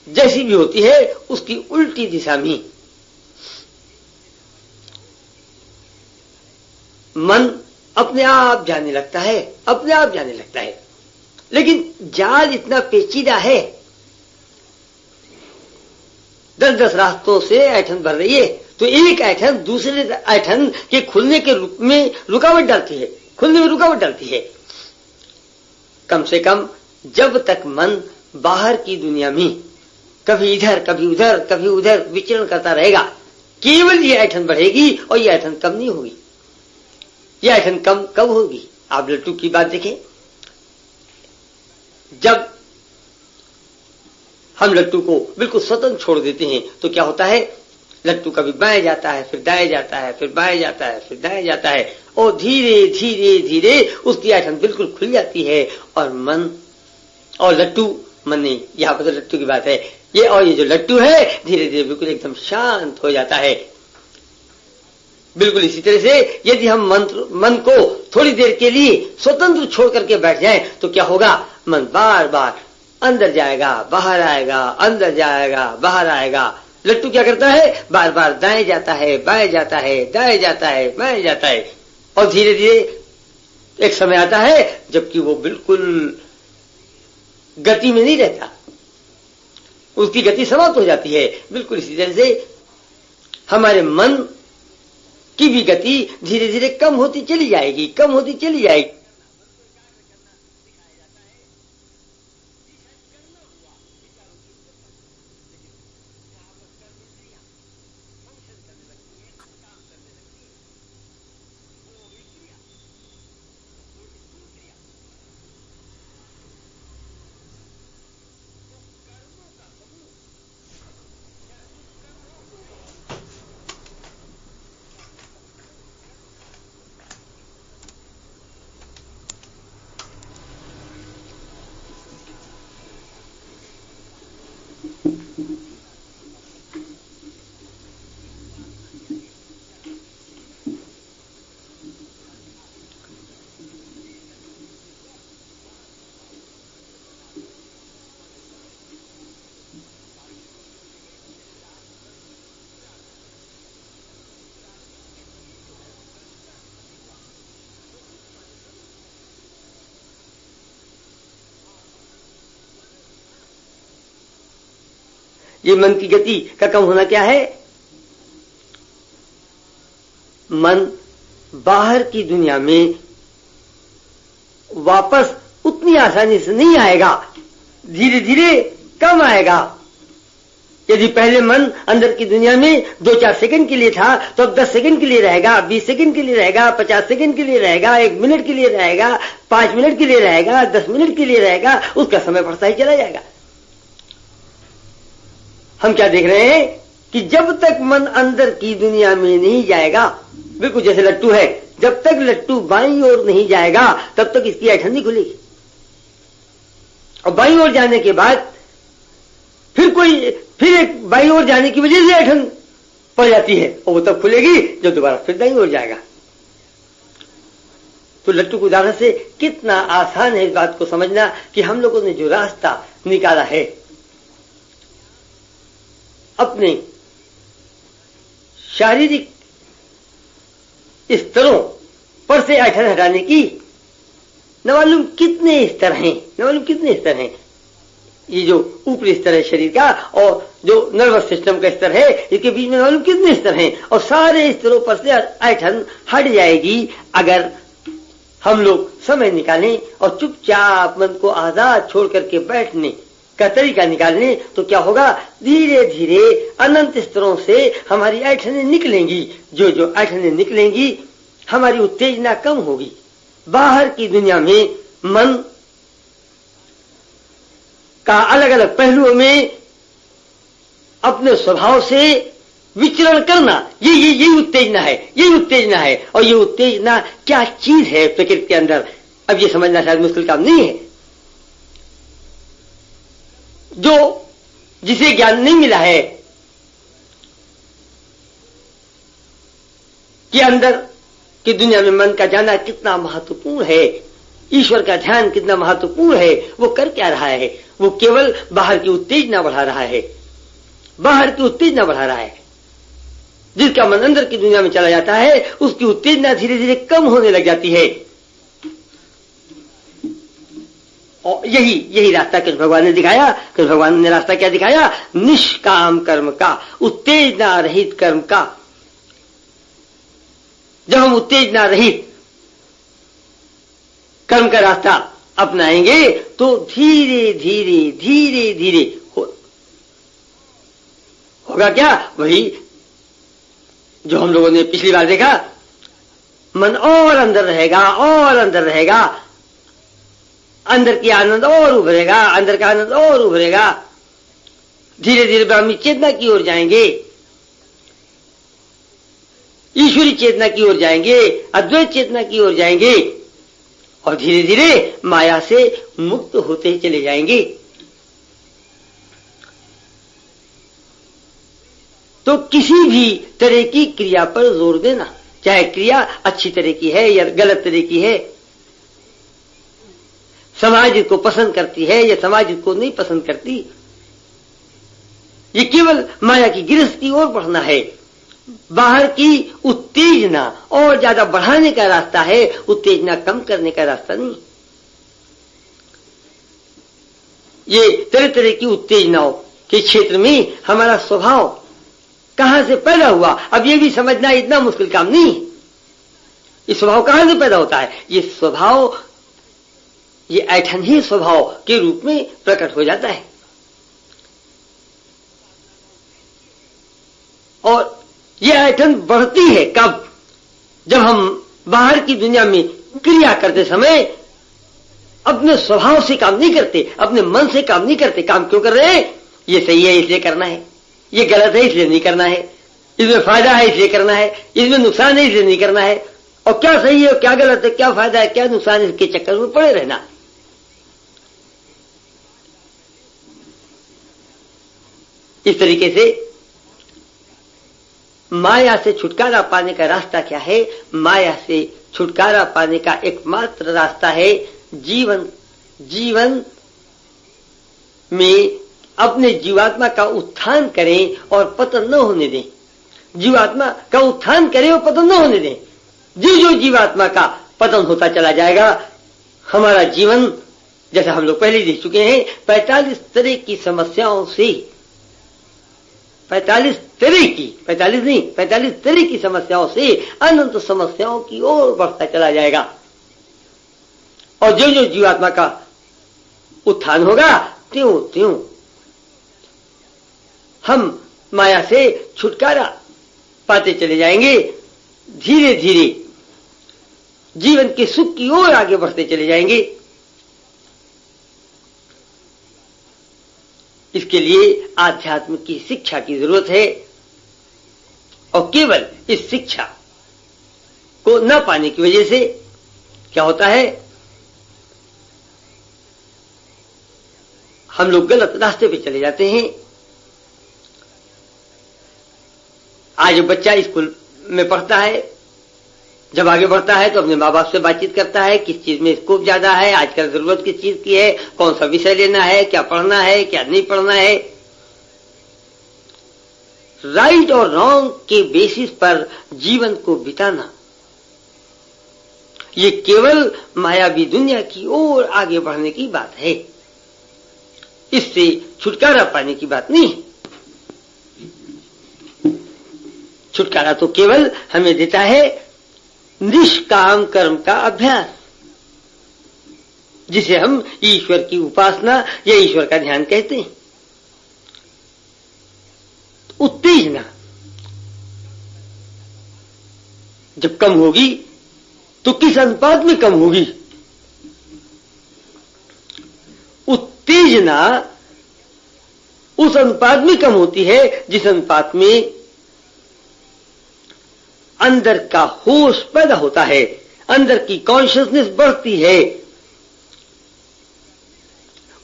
जैसी भी होती है उसकी उल्टी दिशा में मन अपने आप जाने लगता है, अपने आप जाने लगता है। लेकिन जाल इतना पेचीदा है, 10-10 रास्तों से ऐंठन भर रही है, तो एक ऐंठन दूसरे ऐंठन के खुलने के रूप में रुकावट डालती है, खुलने में रुकावट डालती है। कम से कम जब तक मन बाहर की दुनिया में कभी इधर कभी उधर कभी उधर विचरण करता रहेगा, केवल ये ऐंठन बढ़ेगी और ये ऐंठन कम नहीं होगी। ये ऐंठन कम कब होगी? आप लट्टू की बात देखें। जब हम लट्टू को बिल्कुल स्वतंत्र छोड़ देते हैं तो क्या होता है? लट्टू कभी बाएं जाता है, फिर दाएं जाता है, फिर बाएं जाता है, फिर दाएं जाता है, और धीरे धीरे धीरे उसकी ऐंठन बिल्कुल खुल जाती है और मन और लट्टू, मन नहीं, यहां पर तो लट्टू की बात है, ये और ये जो लट्टू है धीरे धीरे बिल्कुल एकदम शांत हो जाता है। बिल्कुल इसी तरह से यदि हम मन को थोड़ी देर के लिए स्वतंत्र छोड़ करके बैठ जाएं तो क्या होगा? मन बार बार अंदर जाएगा, बाहर आएगा, अंदर जाएगा, बाहर आएगा। लट्टू क्या करता है? बार बार दाएं जाता है, बाएं जाता है, दाएं जाता है, बाएं जाता है, और धीरे धीरे एक समय आता है जबकि वो बिल्कुल गति में नहीं रहता, उसकी गति समाप्त हो जाती है। बिल्कुल इसी तरह से हमारे मन की भी गति धीरे धीरे कम होती चली जाएगी, कम होती चली जाएगी। ये मन की गति का कम होना क्या है? मन बाहर की दुनिया में वापस उतनी आसानी से नहीं आएगा, धीरे धीरे कम आएगा। यदि पहले मन अंदर की दुनिया में 2-4 सेकंड के लिए था, तो अब 10 सेकंड के लिए रहेगा, 20 सेकंड के लिए रहेगा, 50 सेकंड के लिए रहेगा, 1 मिनट के लिए रहेगा, 5 मिनट के लिए रहेगा, 10 मिनट के लिए रहेगा, उसका समय बढ़ता ही चला जाएगा। हम क्या देख रहे हैं कि जब तक मन अंदर की दुनिया में नहीं जाएगा, बिल्कुल जैसे लट्टू है, जब तक लट्टू बाईं ओर नहीं जाएगा तब तक इसकी ऐठन नहीं खुलेगी। और बाईं ओर जाने के बाद फिर एक बाईं ओर जाने की वजह से ऐठन पड़ जाती है, और वो तब खुलेगी जब दोबारा फिर दाईं ओर जाएगा। तो लट्टू के उदाहरण से कितना आसान है इस बात को समझना कि हम लोगों ने जो रास्ता निकाला है अपने शारीरिक स्तरों पर से ऐठन हटाने की, न मालूम कितने स्तर हैं, ये जो ऊपरी स्तर है शरीर का और जो नर्वस सिस्टम का स्तर है, इसके बीच में मालूम कितने स्तर हैं, और सारे स्तरों पर से ऐठन हट जाएगी अगर हम लोग समय निकालें और चुपचाप मन को आजाद छोड़ करके बैठने का तरीका निकालने। तो क्या होगा, धीरे धीरे अनंत स्तरों से हमारी ऐठनें निकलेंगी। जो ऐठनें निकलेंगी हमारी उत्तेजना कम होगी। बाहर की दुनिया में मन का अलग अलग पहलुओं में अपने स्वभाव से विचरण करना, यही उत्तेजना है। और ये उत्तेजना क्या चीज है प्रकृति के अंदर, अब ये समझना शायद मुश्किल काम नहीं है। जिसे ज्ञान नहीं मिला है कि अंदर की दुनिया में मन का जाना कितना महत्वपूर्ण है, ईश्वर का ध्यान कितना महत्वपूर्ण है, वो कर क्या रहा है? वो केवल बाहर की उत्तेजना बढ़ा रहा है। जिसका मन अंदर की दुनिया में चला जाता है उसकी उत्तेजना धीरे धीरे कम होने लग जाती है। और यही रास्ता कृष्ण भगवान ने दिखाया। कृष्ण भगवान ने रास्ता क्या दिखाया? निष्काम कर्म का, उत्तेजना रहित कर्म का। जब हम उत्तेजना रहित कर्म का रास्ता अपनाएंगे तो धीरे धीरे होगा क्या? वही जो हम लोगों ने पिछली बार देखा, मन और अंदर रहेगा, अंदर की आनंद और उभरेगा, अंदर का आनंद और उभरेगा। धीरे धीरे ब्राह्मी चेतना की ओर जाएंगे, ईश्वरी चेतना की ओर जाएंगे, अद्वैत चेतना की ओर जाएंगे, और धीरे धीरे माया से मुक्त होते चले जाएंगे। तो किसी भी तरह की क्रिया पर जोर देना, चाहे क्रिया अच्छी तरह की है या गलत तरह की है, समाज इसको पसंद करती है या समाज इसको नहीं पसंद करती, ये केवल माया की गिरफ्त की ओर बढ़ना है। बाहर की उत्तेजना और ज्यादा बढ़ाने का रास्ता है, उत्तेजना कम करने का रास्ता नहीं। ये तरह तरह की उत्तेजनाओं के क्षेत्र में हमारा स्वभाव कहां से पैदा हुआ, अब ये भी समझना इतना मुश्किल काम नहीं। ये स्वभाव कहां से पैदा होता है? ये स्वभाव, ये ऐठन ही स्वभाव के रूप में प्रकट हो जाता है। और ये ऐठन बढ़ती है कब? जब हम बाहर की दुनिया में क्रिया करते समय अपने स्वभाव से काम नहीं करते, अपने मन से काम नहीं करते। काम क्यों कर रहे हैं? ये सही है इसलिए करना है, ये गलत है इसलिए नहीं करना है, इसमें फायदा है इसलिए करना है, इसमें नुकसान है इसलिए नहीं करना है। और क्या सही है, क्या गलत है, क्या फायदा है, क्या नुकसान है, इसके चक्कर में पड़े रहना। इस तरीके से माया से छुटकारा पाने का रास्ता क्या है? माया से छुटकारा पाने का एकमात्र रास्ता है जीवन में अपने जीवात्मा का उत्थान करें और पतन न होने दें। जीवात्मा का उत्थान करें और पतन न होने दें। जो जीवात्मा का पतन होता चला जाएगा, हमारा जीवन, जैसा हम लोग पहले देख चुके हैं, 45 तरह की समस्याओं से 45 तरह की समस्याओं से अनंत समस्याओं की ओर बढ़ता चला जाएगा। और जो जो जीवात्मा का उत्थान होगा त्यों त्यों हम माया से छुटकारा पाते चले जाएंगे, धीरे धीरे जीवन के सुख की ओर आगे बढ़ते चले जाएंगे। इसके लिए आध्यात्म की शिक्षा की जरूरत है, और केवल इस शिक्षा को न पाने की वजह से क्या होता है, हम लोग गलत रास्ते पे चले जाते हैं। आज बच्चा स्कूल में पढ़ता है, जब आगे बढ़ता है तो अपने माँ बाप से बातचीत करता है, किस चीज में स्कोप ज्यादा है, आजकल जरूरत किस चीज की है, कौन सा विषय लेना है, क्या पढ़ना है, क्या नहीं पढ़ना है। राइट और रॉन्ग के बेसिस पर जीवन को बिताना, ये केवल मायावी दुनिया की ओर आगे बढ़ने की बात है, इससे छुटकारा पाने की बात नहीं। छुटकारा तो केवल हमें देता है निष्काम कर्म का अभ्यास, जिसे हम ईश्वर की उपासना या ईश्वर का ध्यान कहते हैं। उत्तेजना जब कम होगी तो किस अनुपात में कम होगी? उत्तेजना उस अनुपात में कम होती है जिस अनुपात में अंदर का होश पैदा होता है, अंदर की कॉन्शियसनेस बढ़ती है।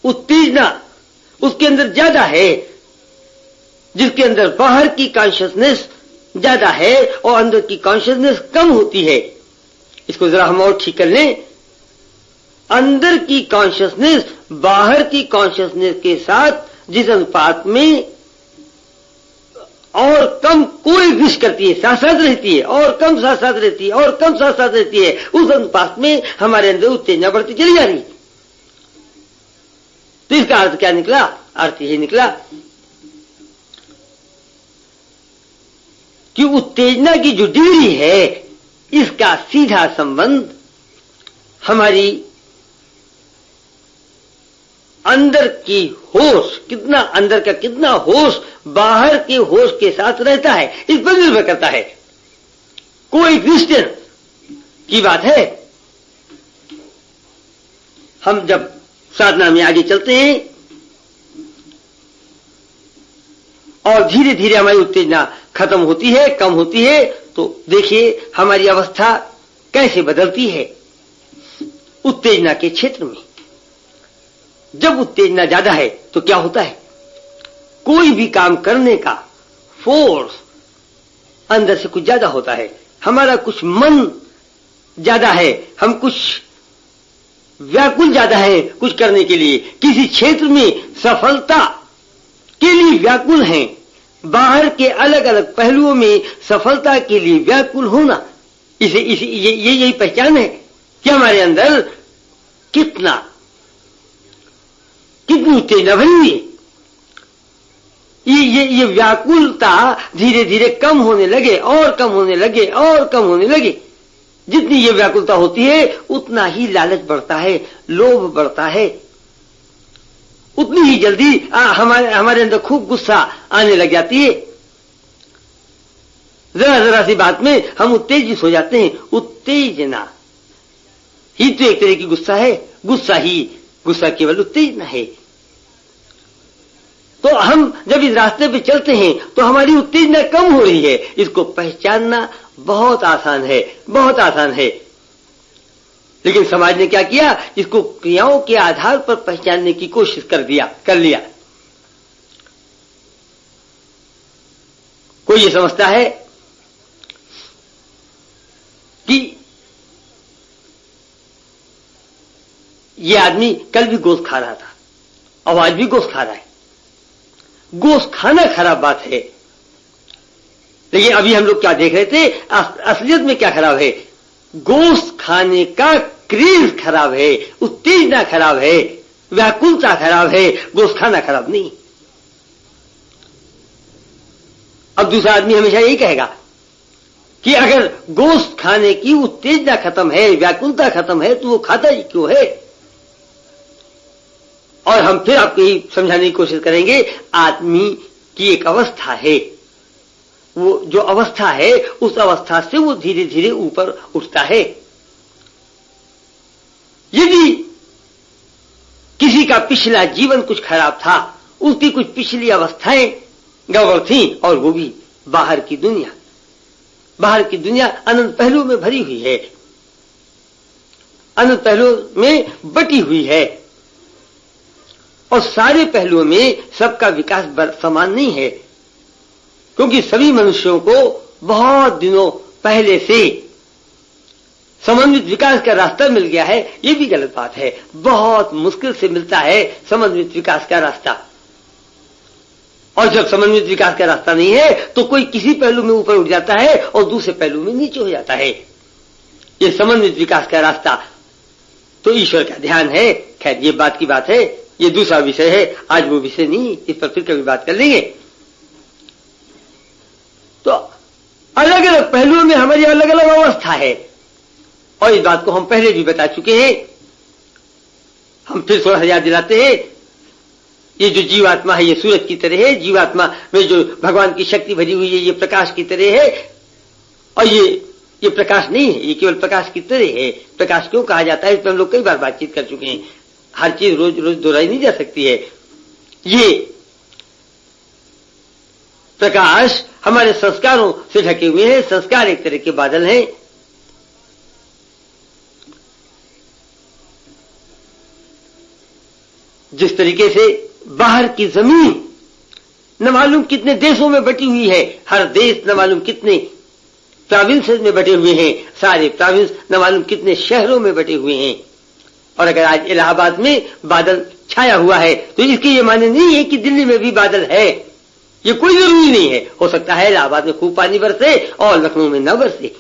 उत्तेजना उसके अंदर ज्यादा है जिसके अंदर बाहर की कॉन्शियसनेस ज्यादा है और अंदर की कॉन्शियसनेस कम होती है। इसको जरा हम और ठीक कर लें। अंदर की कॉन्शियसनेस बाहर की कॉन्शियसनेस के साथ जिस अनुपात में और कम कोई विश करती है, साथ साथ रहती है, और कम साथ साथ रहती है, और कम साथ साथ रहती है, उस अनुपात में हमारे अंदर उत्तेजना बढ़ती चली जा रही। तो इसका अर्थ क्या निकला? अर्थ यही निकला कि उत्तेजना की जो डिग्री है, इसका सीधा संबंध हमारी अंदर की होश, कितना अंदर का कितना होश बाहर के होश के साथ रहता है, इस पर निर्भर करता है। कोई एक्जिस्टेंस की बात है। हम जब साधना में आगे चलते हैं और धीरे धीरे हमारी उत्तेजना खत्म होती है, कम होती है, तो देखिए हमारी अवस्था कैसे बदलती है। उत्तेजना के क्षेत्र में जब उत्तेजना ज्यादा है तो क्या होता है, कोई भी काम करने का फोर्स अंदर से कुछ ज्यादा होता है, हमारा कुछ मन ज्यादा है, हम कुछ व्याकुल ज्यादा है कुछ करने के लिए, किसी क्षेत्र में सफलता के लिए व्याकुल हैं, बाहर के अलग अलग पहलुओं में सफलता के लिए व्याकुल होना, यही पहचान है कि हमारे अंदर कितनी उत्तेजना भरी हुई है। ये व्याकुलता धीरे धीरे कम होने लगे और कम होने लगे और कम होने लगे। जितनी ये व्याकुलता होती है उतना ही लालच बढ़ता है, लोभ बढ़ता है, उतनी ही जल्दी हमारे अंदर खूब गुस्सा आने लग जाती है। जरा जरा सी बात में हम उत्तेजित हो जाते हैं। उत्तेजना ही तो एक तरह की गुस्सा है, गुस्सा केवल उत्तेजना है। तो हम जब इस रास्ते पे चलते हैं तो हमारी उत्तेजना कम हो रही है, इसको पहचानना बहुत आसान है, बहुत आसान है। लेकिन समाज ने क्या किया, इसको क्रियाओं के आधार पर पहचानने की कोशिश कर लिया। कोई ये समझता है कि ये आदमी कल भी गोश्त खा रहा था और आज भी गोश्त खा रहा है। गोश्त खाना खराब बात है, लेकिन अभी हम लोग क्या देख रहे थे, असलियत में क्या खराब है, गोश्त खाने का क्रेज खराब है, उत्तेजना खराब है, व्याकुलता खराब है, गोश्त खाना खराब नहीं। अब दूसरा आदमी हमेशा यही कहेगा कि अगर गोश्त खाने की उत्तेजना खत्म है, व्याकुलता खत्म है, तो वो खाता ही क्यों है। और हम फिर आपको यही समझाने की कोशिश करेंगे, आदमी की एक अवस्था है, वो जो अवस्था है उस अवस्था से वो धीरे धीरे ऊपर उठता है। यदि किसी का पिछला जीवन कुछ खराब था, उसकी कुछ पिछली अवस्थाएं गड़बड़ थी, और वो भी बाहर की दुनिया अनंत पहलुओं में भरी हुई है, अनंत पहलुओं में बटी हुई है, और सारे पहलुओं में सबका विकास समान नहीं है, क्योंकि सभी मनुष्यों को बहुत दिनों पहले से समन्वित विकास का रास्ता मिल गया है। ये भी गलत बात है, बहुत मुश्किल से मिलता है समन्वित विकास का रास्ता। और जब समन्वित विकास का रास्ता नहीं है तो कोई किसी पहलू में ऊपर उठ जाता है और दूसरे पहलू में नीचे हो जाता है। ये समन्वित विकास का रास्ता तो ईश्वर का ध्यान है। खैर ये बात की बात है, ये दूसरा विषय है, आज वो विषय नहीं, इस पर फिर कभी बात कर लेंगे। तो अलग अलग पहलुओं में हमारी अलग अलग अवस्था है, और इस बात को हम पहले भी बता चुके हैं। हम फिर थोड़ा याद दिलाते हैं, ये जो जीवात्मा है ये सूरज की तरह है, जीवात्मा में जो भगवान की शक्ति भरी हुई है ये प्रकाश की तरह है, और ये प्रकाश नहीं है, ये केवल प्रकाश की तरह है। प्रकाश क्यों कहा जाता है इस पर हम लोग कई बार बातचीत कर चुके हैं, हर चीज रोज रोज दोहराई नहीं जा सकती है। ये प्रकाश हमारे संस्कारों से ढके हुए हैं, संस्कार एक तरह के बादल हैं। जिस तरीके से बाहर की जमीन न मालूम कितने देशों में बटी हुई है, हर देश न मालूम कितने प्रोविंसेस में बटे हुए हैं, सारे प्रोविंस न मालूम कितने शहरों में बटे हुए हैं। और अगर आज इलाहाबाद में बादल छाया हुआ है तो इसके ये माने नहीं है कि दिल्ली में भी बादल है, ये कोई जरूरी नहीं है। हो सकता है इलाहाबाद में खूब पानी बरसे और लखनऊ में न बरसे,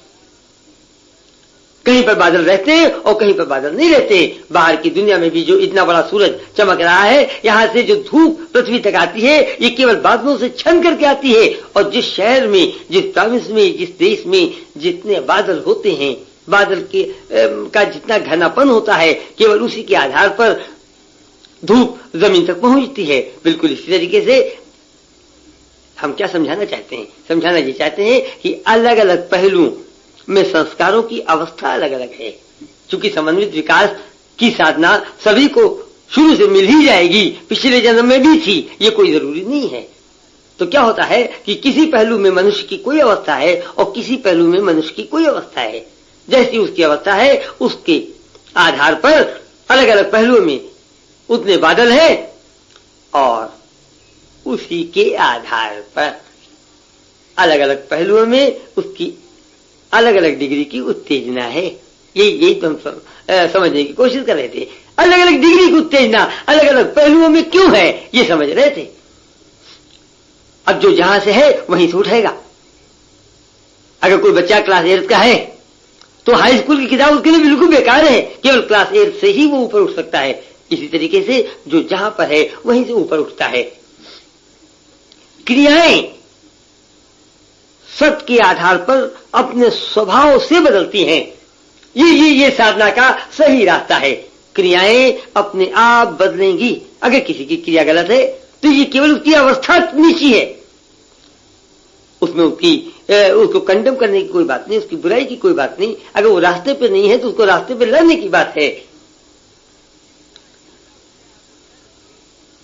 कहीं पर बादल रहते हैं और कहीं पर बादल नहीं रहते। बाहर की दुनिया में भी जो इतना बड़ा सूरज चमक रहा है, यहां से जो धूप पृथ्वी तक आती है ये केवल बादलों से छन करके आती है। और जिस शहर में, जिस प्रोविंस में, जिस देश में जितने बादल होते हैं, बादल के का जितना घनापन होता है, केवल उसी के आधार पर धूप जमीन तक पहुंचती है। बिल्कुल इसी तरीके से हम क्या समझाना चाहते हैं, समझाना ये चाहते हैं कि अलग अलग पहलुओं में संस्कारों की अवस्था अलग अलग है। क्योंकि समन्वित विकास की साधना सभी को शुरू से मिल ही जाएगी, पिछले जन्म में भी थी, ये कोई जरूरी नहीं है। तो क्या होता है कि किसी पहलू में मनुष्य की कोई अवस्था है और किसी पहलू में मनुष्य की कोई अवस्था है। जैसी उसकी अवस्था है उसके आधार पर अलग अलग पहलुओं में उतने बादल हैं और उसी के आधार पर अलग अलग पहलुओं में उसकी अलग अलग डिग्री की उत्तेजना है। यही तो हम समझने की कोशिश कर रहे थे। अलग अलग डिग्री की उत्तेजना अलग अलग पहलुओं में क्यों है ये समझ रहे थे। अब जो जहां से है वहीं से उठेगा। अगर कोई बच्चा क्लास 8 का है तो हाई स्कूल की किताब उसके लिए बिल्कुल बेकार है, केवल क्लास 8 से ही वो ऊपर उठ सकता है। इसी तरीके से जो जहां पर है वहीं से ऊपर उठता है। क्रियाएं सत्य के आधार पर अपने स्वभाव से बदलती हैं। ये साधना का सही रास्ता है। क्रियाएं अपने आप बदलेंगी। अगर किसी की क्रिया गलत है तो ये केवल उसकी अवस्था नीची है, उसमें उसको कंडेम करने की कोई बात नहीं, उसकी बुराई की कोई बात नहीं। अगर वो रास्ते पे नहीं है तो उसको रास्ते पे लाने की बात है।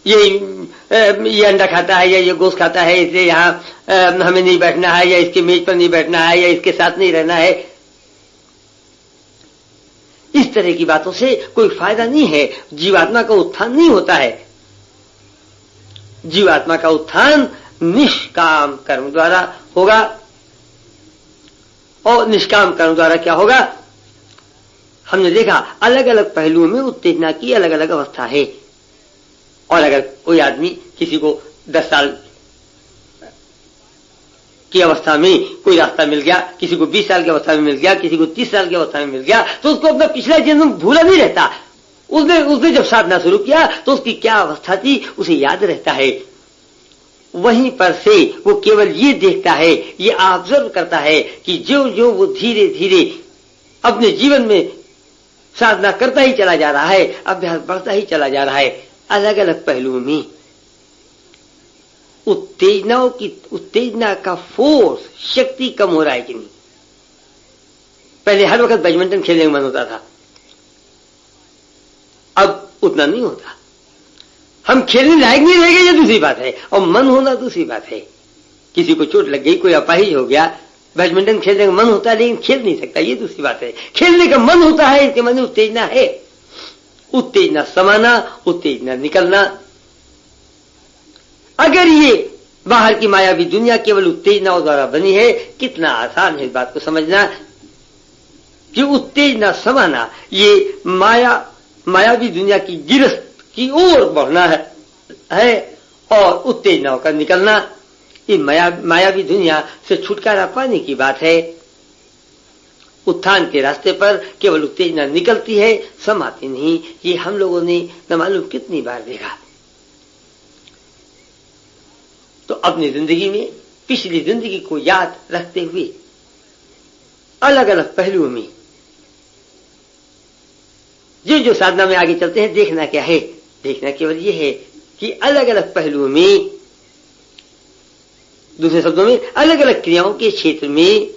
ये अंडा खाता है या ये गोश्त खाता है, इसलिए यहाँ हमें नहीं बैठना है, या इसके मेज पर नहीं बैठना है, या इसके साथ नहीं रहना है। इस तरह की बातों से कोई फायदा नहीं है। जीवात्मा का उत्थान नहीं होता है। जीवात्मा का उत्थान निष्काम कर्म द्वारा होगा। और निष्काम कर्म द्वारा क्या होगा, हमने देखा अलग अलग पहलुओं में उत्तेजना की अलग अलग अवस्था है। और अगर कोई आदमी किसी को 10 साल की अवस्था में कोई रास्ता मिल गया, किसी को 20 साल की अवस्था में मिल गया, किसी को 30 साल की अवस्था में मिल गया, तो उसको अपना पिछला जन्म भूला नहीं रहता। उसने जब साधना शुरू किया तो उसकी क्या अवस्था थी उसे याद रहता है। वहीं पर से वो केवल ये देखता है, ये ऑब्जर्व करता है कि जो जो वो धीरे धीरे अपने जीवन में साधना करता ही चला जा रहा है, अभ्यास बढ़ता ही चला जा रहा है, अलग अलग पहलुओं में उत्तेजना का फोर्स, शक्ति कम हो रहा है कि नहीं। पहले हर वक्त बैडमिंटन खेलने में मन होता था, अब उतना नहीं होता। हम खेलने लायक नहीं रह गए, ये दूसरी बात है, और मन होना दूसरी बात है। किसी को चोट लग गई, कोई अपाहिज हो गया, बैडमिंटन खेलने का मन होता है लेकिन खेल नहीं सकता, ये दूसरी बात है। खेलने का मन होता है, इसके मन में उत्तेजना है। उत्तेजना समाना, उत्तेजना निकलना। अगर ये बाहर की मायावी दुनिया केवल उत्तेजनाओं द्वारा बनी है, कितना आसान है इस बात को समझना कि उत्तेजना समाना ये मायावी दुनिया की गिरफ्त की ओर बढ़ना है और उत्तेजनाओं का निकलना, ये मायावी दुनिया से छुटकारा पाने की बात है। उत्थान के रास्ते पर केवल उत्तेजना निकलती है, समाती नहीं। ये हम लोगों ने न मालूम कितनी बार देखा। तो अपनी जिंदगी में पिछली जिंदगी को याद रखते हुए अलग अलग पहलुओं में जो जो साधना में आगे चलते हैं, देखना क्या है? देखना केवल ये है कि अलग अलग पहलुओं में, दूसरे शब्दों में अलग अलग क्रियाओं के क्षेत्र में,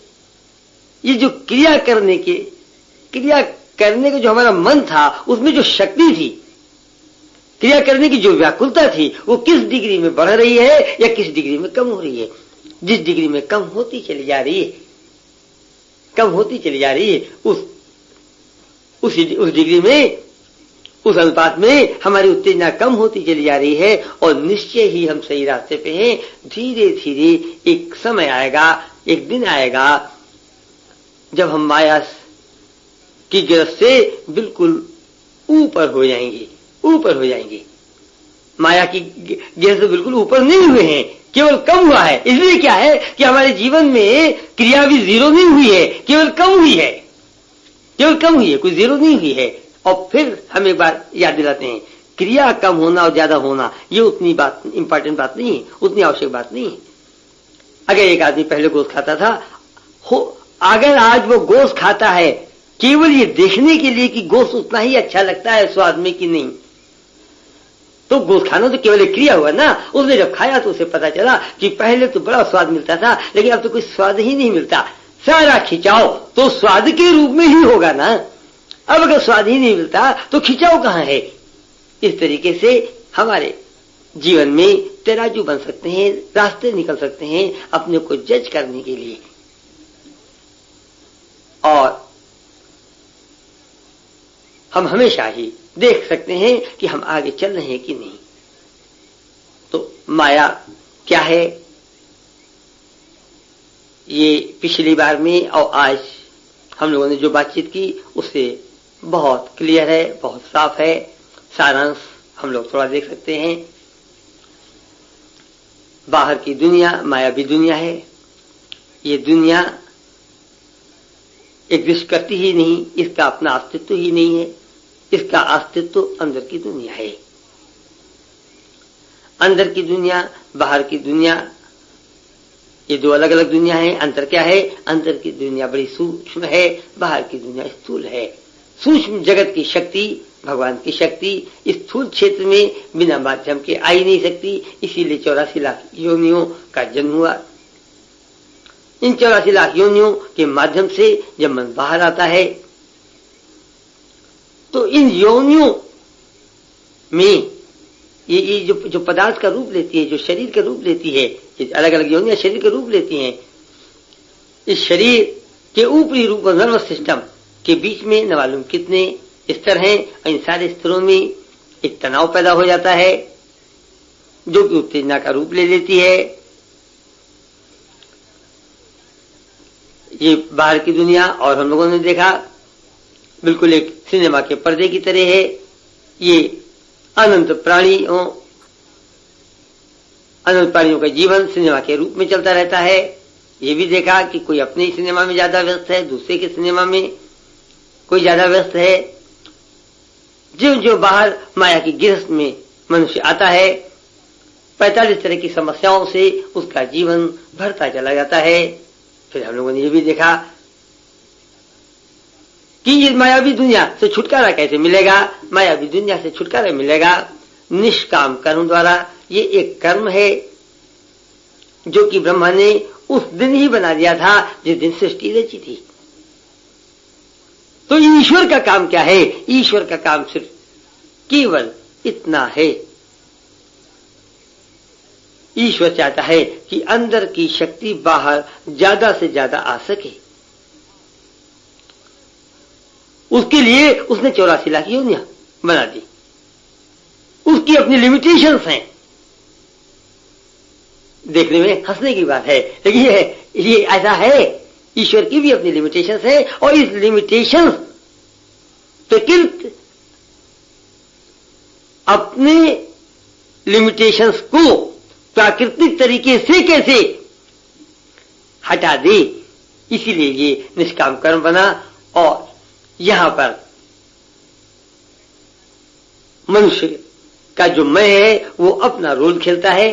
ये जो क्रिया करने का जो हमारा मन था, उसमें जो शक्ति थी, क्रिया करने की जो व्याकुलता थी, वो किस डिग्री में बढ़ रही है या किस डिग्री में कम हो रही है? जिस डिग्री में कम होती चली जा रही है, उस डिग्री में, उस अनुपात में हमारी उत्तेजना कम होती चली जा रही है और निश्चय ही हम सही रास्ते पे हैं। धीरे धीरे एक समय आएगा, एक दिन आएगा जब हम माया की गिरफ्त से बिल्कुल ऊपर हो जाएंगे। माया की गिरफ्त से बिल्कुल ऊपर नहीं हुए हैं, केवल कम हुआ है। इसलिए क्या है कि हमारे जीवन में क्रिया भी जीरो नहीं हुई है, केवल कम हुई है, कोई जीरो नहीं हुई है। और फिर हम एक बार याद दिलाते हैं, क्रिया कम होना और ज्यादा होना ये उतनी बात इंपॉर्टेंट बात नहीं है, उतनी आवश्यक बात नहीं है। अगर एक आदमी पहले गोश्त खाता था, अगर आज वो गोश्त खाता है केवल ये देखने के लिए कि गोश्त उतना ही अच्छा लगता है स्वाद में कि नहीं, तो गोश्त खाना तो केवल एक क्रिया हुआ ना। उसने जब खाया तो उसे पता चला कि पहले तो बड़ा स्वाद मिलता था, लेकिन अब तो कोई स्वाद ही नहीं मिलता। सारा खिंचाव तो स्वाद के रूप में ही होगा ना। अब अगर स्वाद ही नहीं मिलता तो खिंचाव कहां है? इस तरीके से हमारे जीवन में तराजू बन सकते हैं, रास्ते निकल सकते हैं अपने को जज करने के लिए, और हम हमेशा ही देख सकते हैं कि हम आगे चल रहे हैं कि नहीं। तो माया क्या है, ये पिछली बार में और आज हम लोगों ने जो बातचीत की उससे बहुत क्लियर है, बहुत साफ है। सारांश हम लोग थोड़ा देख सकते हैं। बाहर की दुनिया मायावी दुनिया है। ये दुनिया एग्जिस्ट करती ही नहीं, इसका अपना अस्तित्व ही नहीं है। इसका अस्तित्व अंदर की दुनिया है। अंदर की दुनिया, बाहर की दुनिया, ये दो अलग अलग दुनिया है। अंतर क्या है? अंदर की दुनिया बड़ी सूक्ष्म है, बाहर की दुनिया स्थूल है। सूक्ष्म जगत की शक्ति, भगवान की शक्ति इस स्थूल क्षेत्र में बिना माध्यम के आ ही नहीं सकती। इसीलिए 84 लाख योनियों का जन्म हुआ। इन 84 लाख योनियों के माध्यम से जब मन बाहर आता है तो इन योनियों में ये जो पदार्थ का रूप लेती है, जो शरीर का रूप लेती है, अलग अलग योनियां शरीर का रूप लेती हैं। इस शरीर के ऊपरी रूप और नर्वस सिस्टम के बीच में न मालूम कितने स्तर हैं। इन सारे स्तरों में एक तनाव पैदा हो जाता है जो कि उत्तेजना का रूप ले लेती है। ये बाहर की दुनिया, और हम लोगों ने देखा बिल्कुल एक सिनेमा के पर्दे की तरह है। ये अनंत प्राणियों का जीवन सिनेमा के रूप में चलता रहता है। ये भी देखा कि कोई अपने ही सिनेमा में ज्यादा व्यस्त है, दूसरे के सिनेमा में कोई ज्यादा व्यस्त है। जो बाहर माया की गिरफ्त में मनुष्य आता है, 45 तरह की समस्याओं से उसका जीवन भरता चला जाता है। फिर हम लोगों ने ये भी देखा कि ये मायावी दुनिया से छुटकारा कैसे मिलेगा। मायावी दुनिया से छुटकारा मिलेगा निष्काम कर्म द्वारा। ये एक कर्म है जो कि ब्रह्मा ने उस दिन ही बना दिया था जिस दिन सृष्टि रची थी। तो ईश्वर का काम क्या है? ईश्वर का काम सिर्फ केवल इतना है, ईश्वर चाहता है कि अंदर की शक्ति बाहर ज्यादा से ज्यादा आ सके। उसके लिए उसने 84 लाख योनियां बना दी। उसकी अपनी लिमिटेशंस हैं। देखने में हंसने की बात है, लेकिन ये ऐसा है। ईश्वर की भी अपनी लिमिटेशंस है और इस लिमिटेशंस प्रकृति अपने लिमिटेशंस को प्राकृतिक तरीके से कैसे हटा दे, इसीलिए ये निष्काम कर्म बना। और यहां पर मनुष्य का जो मैं है वो अपना रोल खेलता है।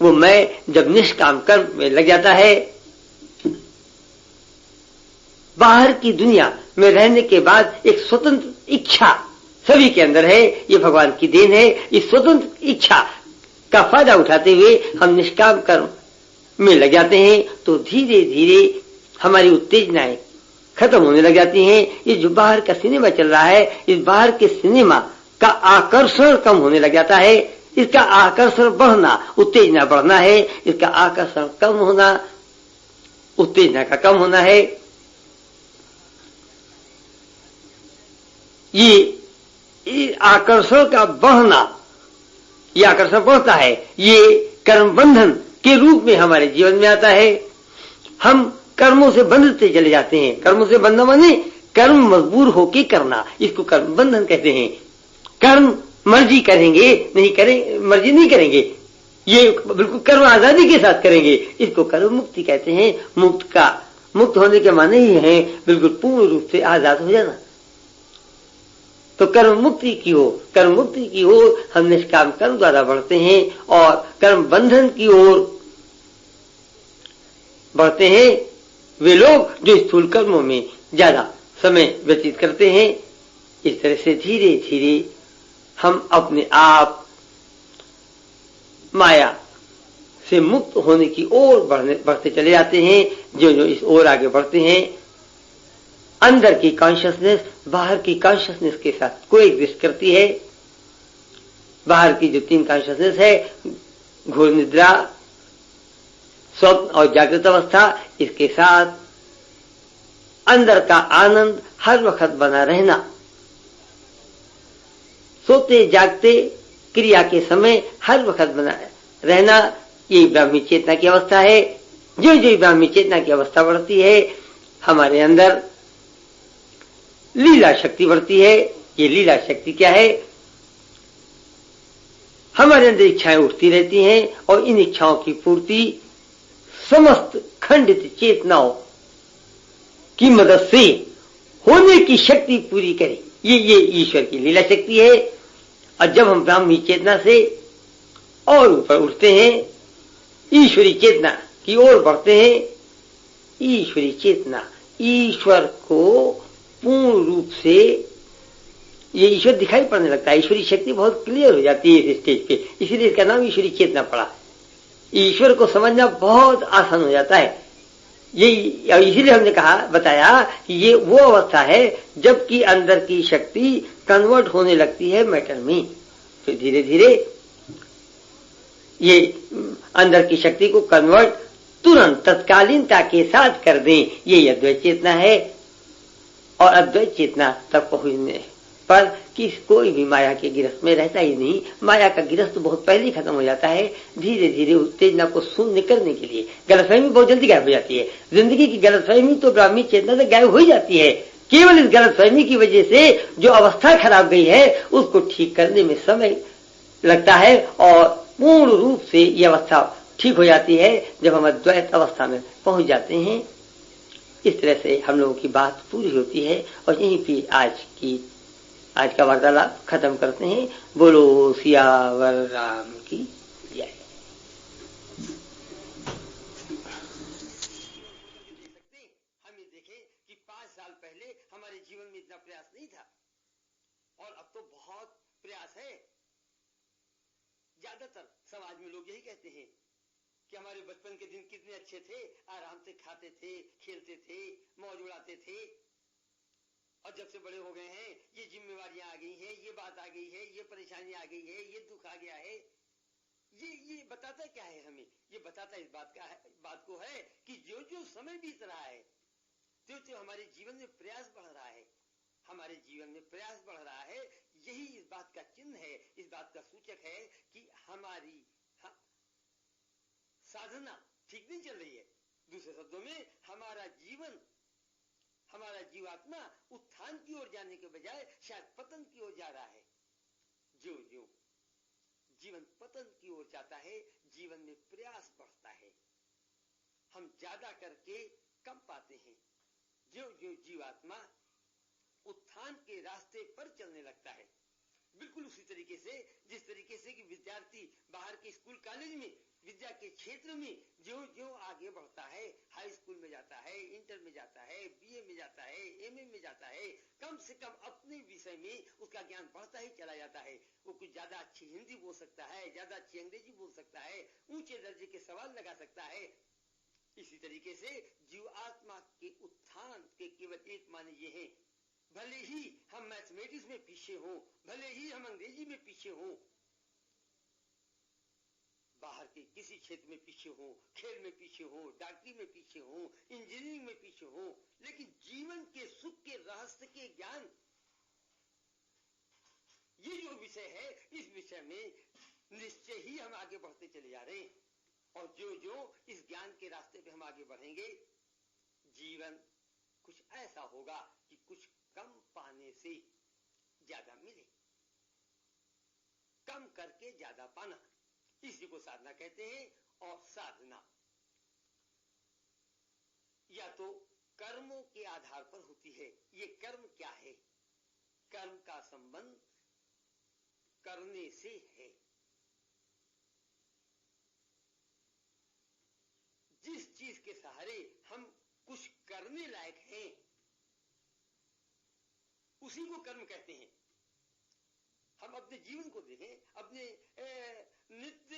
वो मैं जब निष्काम कर्म में लग जाता है, बाहर की दुनिया में रहने के बाद एक स्वतंत्र इच्छा सभी के अंदर है। ये भगवान की देन है। इस स्वतंत्र इच्छा का फायदा उठाते हुए हम निष्काम कर्म में लग जाते हैं, तो धीरे धीरे हमारी उत्तेजनाएं खत्म होने लग जाती हैं। ये जो बाहर का सिनेमा चल रहा है, इस बाहर के सिनेमा का आकर्षण कम होने लग जाता है। इसका आकर्षण बढ़ना, उत्तेजना बढ़ना है। इसका आकर्षण कम होना, उत्तेजना का कम होना है। ये आकर्षण का बढ़ना, ये आकर्षण बढ़ता है, ये कर्म बंधन के रूप में हमारे जीवन में आता है। हम कर्मों से बंधते चले जाते हैं। कर्मों से बंधना माने कर्म मजबूर होके करना, इसको कर्म बंधन कहते हैं। कर्म मर्जी करेंगे नहीं करें, मर्जी नहीं करेंगे, ये बिल्कुल कर्म आजादी के साथ करेंगे, इसको कर्म मुक्ति कहते हैं। मुक्त होने के माने ही है बिल्कुल पूर्ण रूप से आजाद हो जाना। तो कर्म मुक्ति की ओर हम निष्काम कर्म द्वारा बढ़ते हैं और कर्म बंधन की ओर बढ़ते हैं वे लोग जो स्थूल कर्मों में ज्यादा समय व्यतीत करते हैं। इस तरह से धीरे धीरे हम अपने आप माया से मुक्त होने की ओर बढ़ते चले जाते हैं। जो जो इस ओर आगे बढ़ते हैं, अंदर की कॉन्शियसनेस बाहर की कॉन्शियसनेस के साथ कोएग्जिस्ट करती है। बाहर की जो 3 कॉन्शियसनेस है, घोर निद्रा, स्वप्न और जागृत अवस्था, इसके साथ अंदर का आनंद हर वक्त बना रहना। सोते जागते क्रिया के समय हर वक्त बना रहना, ये ब्राह्मी चेतना की अवस्था है। जो जो ब्राह्मी चेतना की अवस्था बढ़ती है, हमारे अंदर लीला शक्ति बढ़ती है। ये लीला शक्ति क्या है? हमारे अंदर इच्छाएं उठती रहती हैं और इन इच्छाओं की पूर्ति समस्त खंडित चेतनाओं की मदद से होने की शक्ति पूरी करे। ये ईश्वर की लीला शक्ति है। और जब हम ब्राह्मी चेतना से और ऊपर उठते हैं, ईश्वरी चेतना की ओर बढ़ते हैं, ईश्वरी चेतना ईश्वर को पूर्ण रूप से ये ईश्वर दिखाई पड़ने लगता है। ईश्वरी शक्ति बहुत क्लियर हो जाती है इस स्टेज पे, इसीलिए इसका नाम ईश्वरी चेतना पड़ा। ईश्वर को समझना बहुत आसान हो जाता है। ये इसीलिए हमने बताया कि ये वो अवस्था है जबकि अंदर की शक्ति कन्वर्ट होने लगती है मैटर में। फिर धीरे धीरे ये अंदर की शक्ति को कन्वर्ट तुरंत तत्कालीनता के साथ कर दें, ये अद्वैत चेतना है। और अद्वैत चेतना तक पहुंचने पर कोई भी माया के गिरफ्त में रहता ही नहीं। माया का गिरफ्त बहुत पहले ही खत्म हो जाता है। धीरे धीरे उत्तेजना को शून्य करने के लिए गलतफहमी बहुत जल्दी गायब हो जाती है। जिंदगी की गलतफहमी तो ब्राह्मी चेतना से गायब हो ही जाती है। केवल इस गलतफहमी की वजह से जो अवस्था खराब गई है उसको ठीक करने में समय लगता है और पूर्ण रूप से ये अवस्था ठीक हो जाती है जब हम अद्वैत अवस्था में पहुंच जाते हैं। इस तरह से हम लोगों की बात पूरी होती है और यहीं पे आज का वार्तालाप खत्म करते हैं। बोलो सियावर राम की। किया है। हम ये देखें कि 5 साल पहले हमारे जीवन में इतना प्रयास नहीं था और अब तो बहुत प्रयास है। ज्यादातर समाज में लोग यही कहते हैं कि हमारे बचपन के दिन कितने अच्छे थे, आराम से खाते थे, खेलते थे, मौज उड़ाते थे, और जब से बड़े हो गए हैं ये जिम्मेवारियां आ गई हैं, ये बात आ गई है, ये परेशानी आ गई है, ये दुख आ गया है। ये बताता क्या है हमें? ये बताता इस बात को है कि जो जो समय बीत रहा है त्यों त्यों हमारे जीवन में प्रयास बढ़ रहा है। हमारे जीवन में प्रयास बढ़ रहा है, यही इस बात का चिन्ह है, इस बात का सूचक है कि हमारी साधना ठीक नहीं चल रही है। दूसरे शब्दों में हमारा जीवन, हमारा जीवात्मा उत्थान की ओर जाने के बजाय शायद पतन की ओर जा रहा है। जो जो जीवन पतन की ओर जाता है, जीवन में प्रयास बढ़ता है, हम ज्यादा करके कम पाते हैं। जो जो जीवात्मा उत्थान के रास्ते पर चलने लगता है, बिल्कुल उसी तरीके से जिस तरीके से कि विद्यार्थी बाहर के स्कूल कॉलेज में विद्या के क्षेत्र में जो जो आगे बढ़ता है, हाई स्कूल में जाता है, इंटर में जाता है, बीए में जाता है, एमए में जाता है, कम से कम अपने विषय में उसका ज्ञान बढ़ता ही चला जाता है। वो कुछ ज्यादा अच्छी हिंदी बोल सकता है, ज्यादा अच्छी अंग्रेजी बोल सकता है, ऊंचे दर्जे के सवाल लगा सकता है। इसी तरीके से जीवात्मा के उत्थान के केवल एक माने ये है, भले ही हम मैथमेटिक्स में पीछे हों, भले ही हम अंग्रेजी में पीछे हों, बाहर के किसी क्षेत्र में पीछे हों, खेल में पीछे हों, डॉक्टरी में पीछे हों, इंजीनियरिंग में पीछे हों, लेकिन जीवन के सुख के रहस्य के ज्ञान, ये जो विषय है, इस विषय में निश्चय ही हम आगे बढ़ते चले जा रहे हैं। और जो जो इस ज्ञान के रास्ते पे हम आगे बढ़ेंगे, जीवन कुछ ऐसा होगा कि कुछ कम पाने से ज्यादा मिले, कम करके ज्यादा पाना, इसी को साधना कहते हैं। और साधना या तो कर्मों के आधार पर होती है। ये कर्म क्या है? कर्म का संबंध करने से है। जिस चीज के सहारे हम कुछ करने लायक हैं, उसी को कर्म कहते हैं। हम अपने जीवन को देखें, अपने नित्य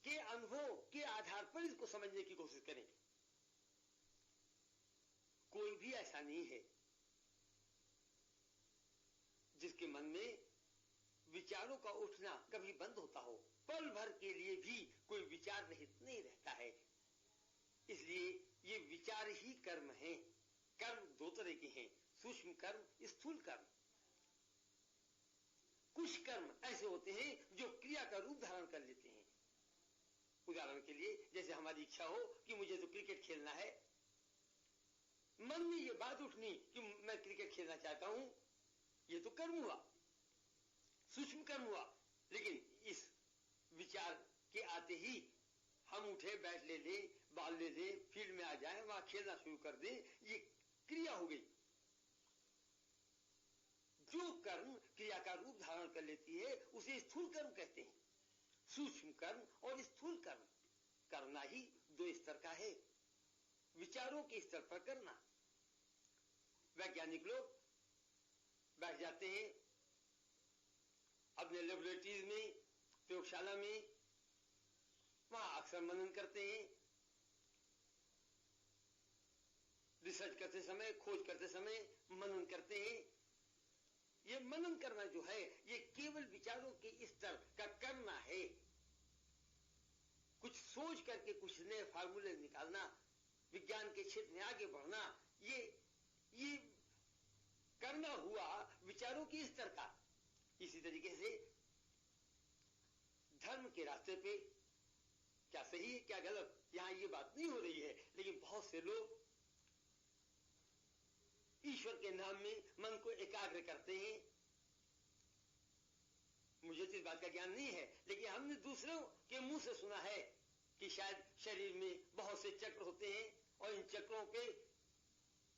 के अनुभव के आधार पर इसको समझने की कोशिश करें। कोई भी ऐसा नहीं है जिसके मन में विचारों का उठना कभी बंद होता हो। पल भर के लिए भी कोई विचार रहित नहीं रहता है। इसलिए ये विचार ही कर्म है। कर्म दो तरह के हैं, सूक्ष्म कर्म, स्थूल कर्म। कुछ कर्म ऐसे होते हैं जो क्रिया का रूप धारण कर लेते हैं। उदाहरण के लिए, जैसे हमारी इच्छा हो कि मुझे तो क्रिकेट खेलना है, मन में ये बात उठनी कि मैं क्रिकेट खेलना चाहता हूं, ये तो कर्म हुआ, सूक्ष्म कर्म हुआ। लेकिन इस विचार के आते ही हम उठे, बैट ले ले, बॉल ले ले, फील्ड में आ जाए, वहां खेलना शुरू कर दे, ये क्रिया हो गई। जो कर्म क्रिया का रूप धारण कर लेती है उसे स्थूल कर्म कहते हैं। सूक्ष्म कर्म और स्थूल कर्म करना ही दो स्तर का है। विचारों के स्तर पर करना। वैज्ञानिक लोग बैठ जाते हैं अपने लेबोरेटरीज में, प्रयोगशाला में, वहां अक्सर मनन करते हैं। रिसर्च करते समय, खोज करते समय मनन करते हैं। ये मनन करना जो है, ये केवल विचारों के स्तर का करना है। कुछ सोच करके कुछ नए फार्मूले निकालना, विज्ञान के क्षेत्र में आगे बढ़ना, ये करना हुआ विचारों के स्तर का। इसी तरीके से धर्म के रास्ते पे क्या सही है क्या गलत, यहां ये बात नहीं हो रही है, लेकिन बहुत से लोग ईश्वर के नाम में मन को एकाग्र करते हैं। मुझे तो इस बात का ज्ञान नहीं है, लेकिन हमने दूसरों के मुंह से सुना है कि शायद शरीर में बहुत से चक्र होते हैं और इन चक्रों पे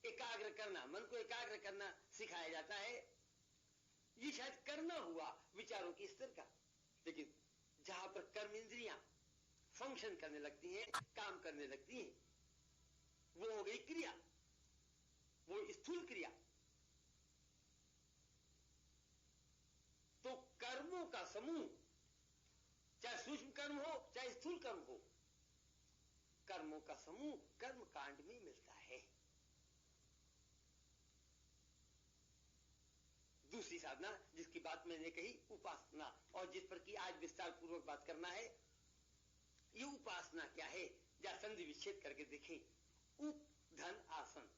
एकाग्र करना, मन को एकाग्र करना सिखाया जाता है। ये शायद करना हुआ विचारों के स्तर का। लेकिन जहां पर कर्म इंद्रियां फंक्शन करने लगती हैं, काम करने लगती हैं, वो हो गई क्रिया, वो स्थूल क्रिया। तो कर्मों का समूह, चाहे सूक्ष्म कर्म हो चाहे स्थूल कर्म हो, कर्मों का समूह कर्म कांड में मिलता है। दूसरी साधना जिसकी बात मैंने कही उपासना, और जिस पर कि आज विस्तार पूर्वक बात करना है, ये उपासना क्या है, या संधि विच्छेद करके देखें। उप धन आसन,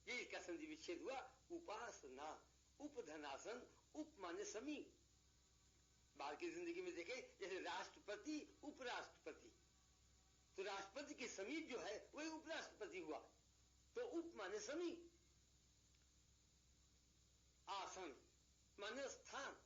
ये इसका संधि विच्छेद हुआ। उपासना, उपधन आसन, उप माने समीप। बाहर की जिंदगी में देखें, जैसे राष्ट्रपति उपराष्ट्रपति, तो राष्ट्रपति के समीप जो है वही उपराष्ट्रपति हुआ, तो उप माने समीप, आसन माने स्थान,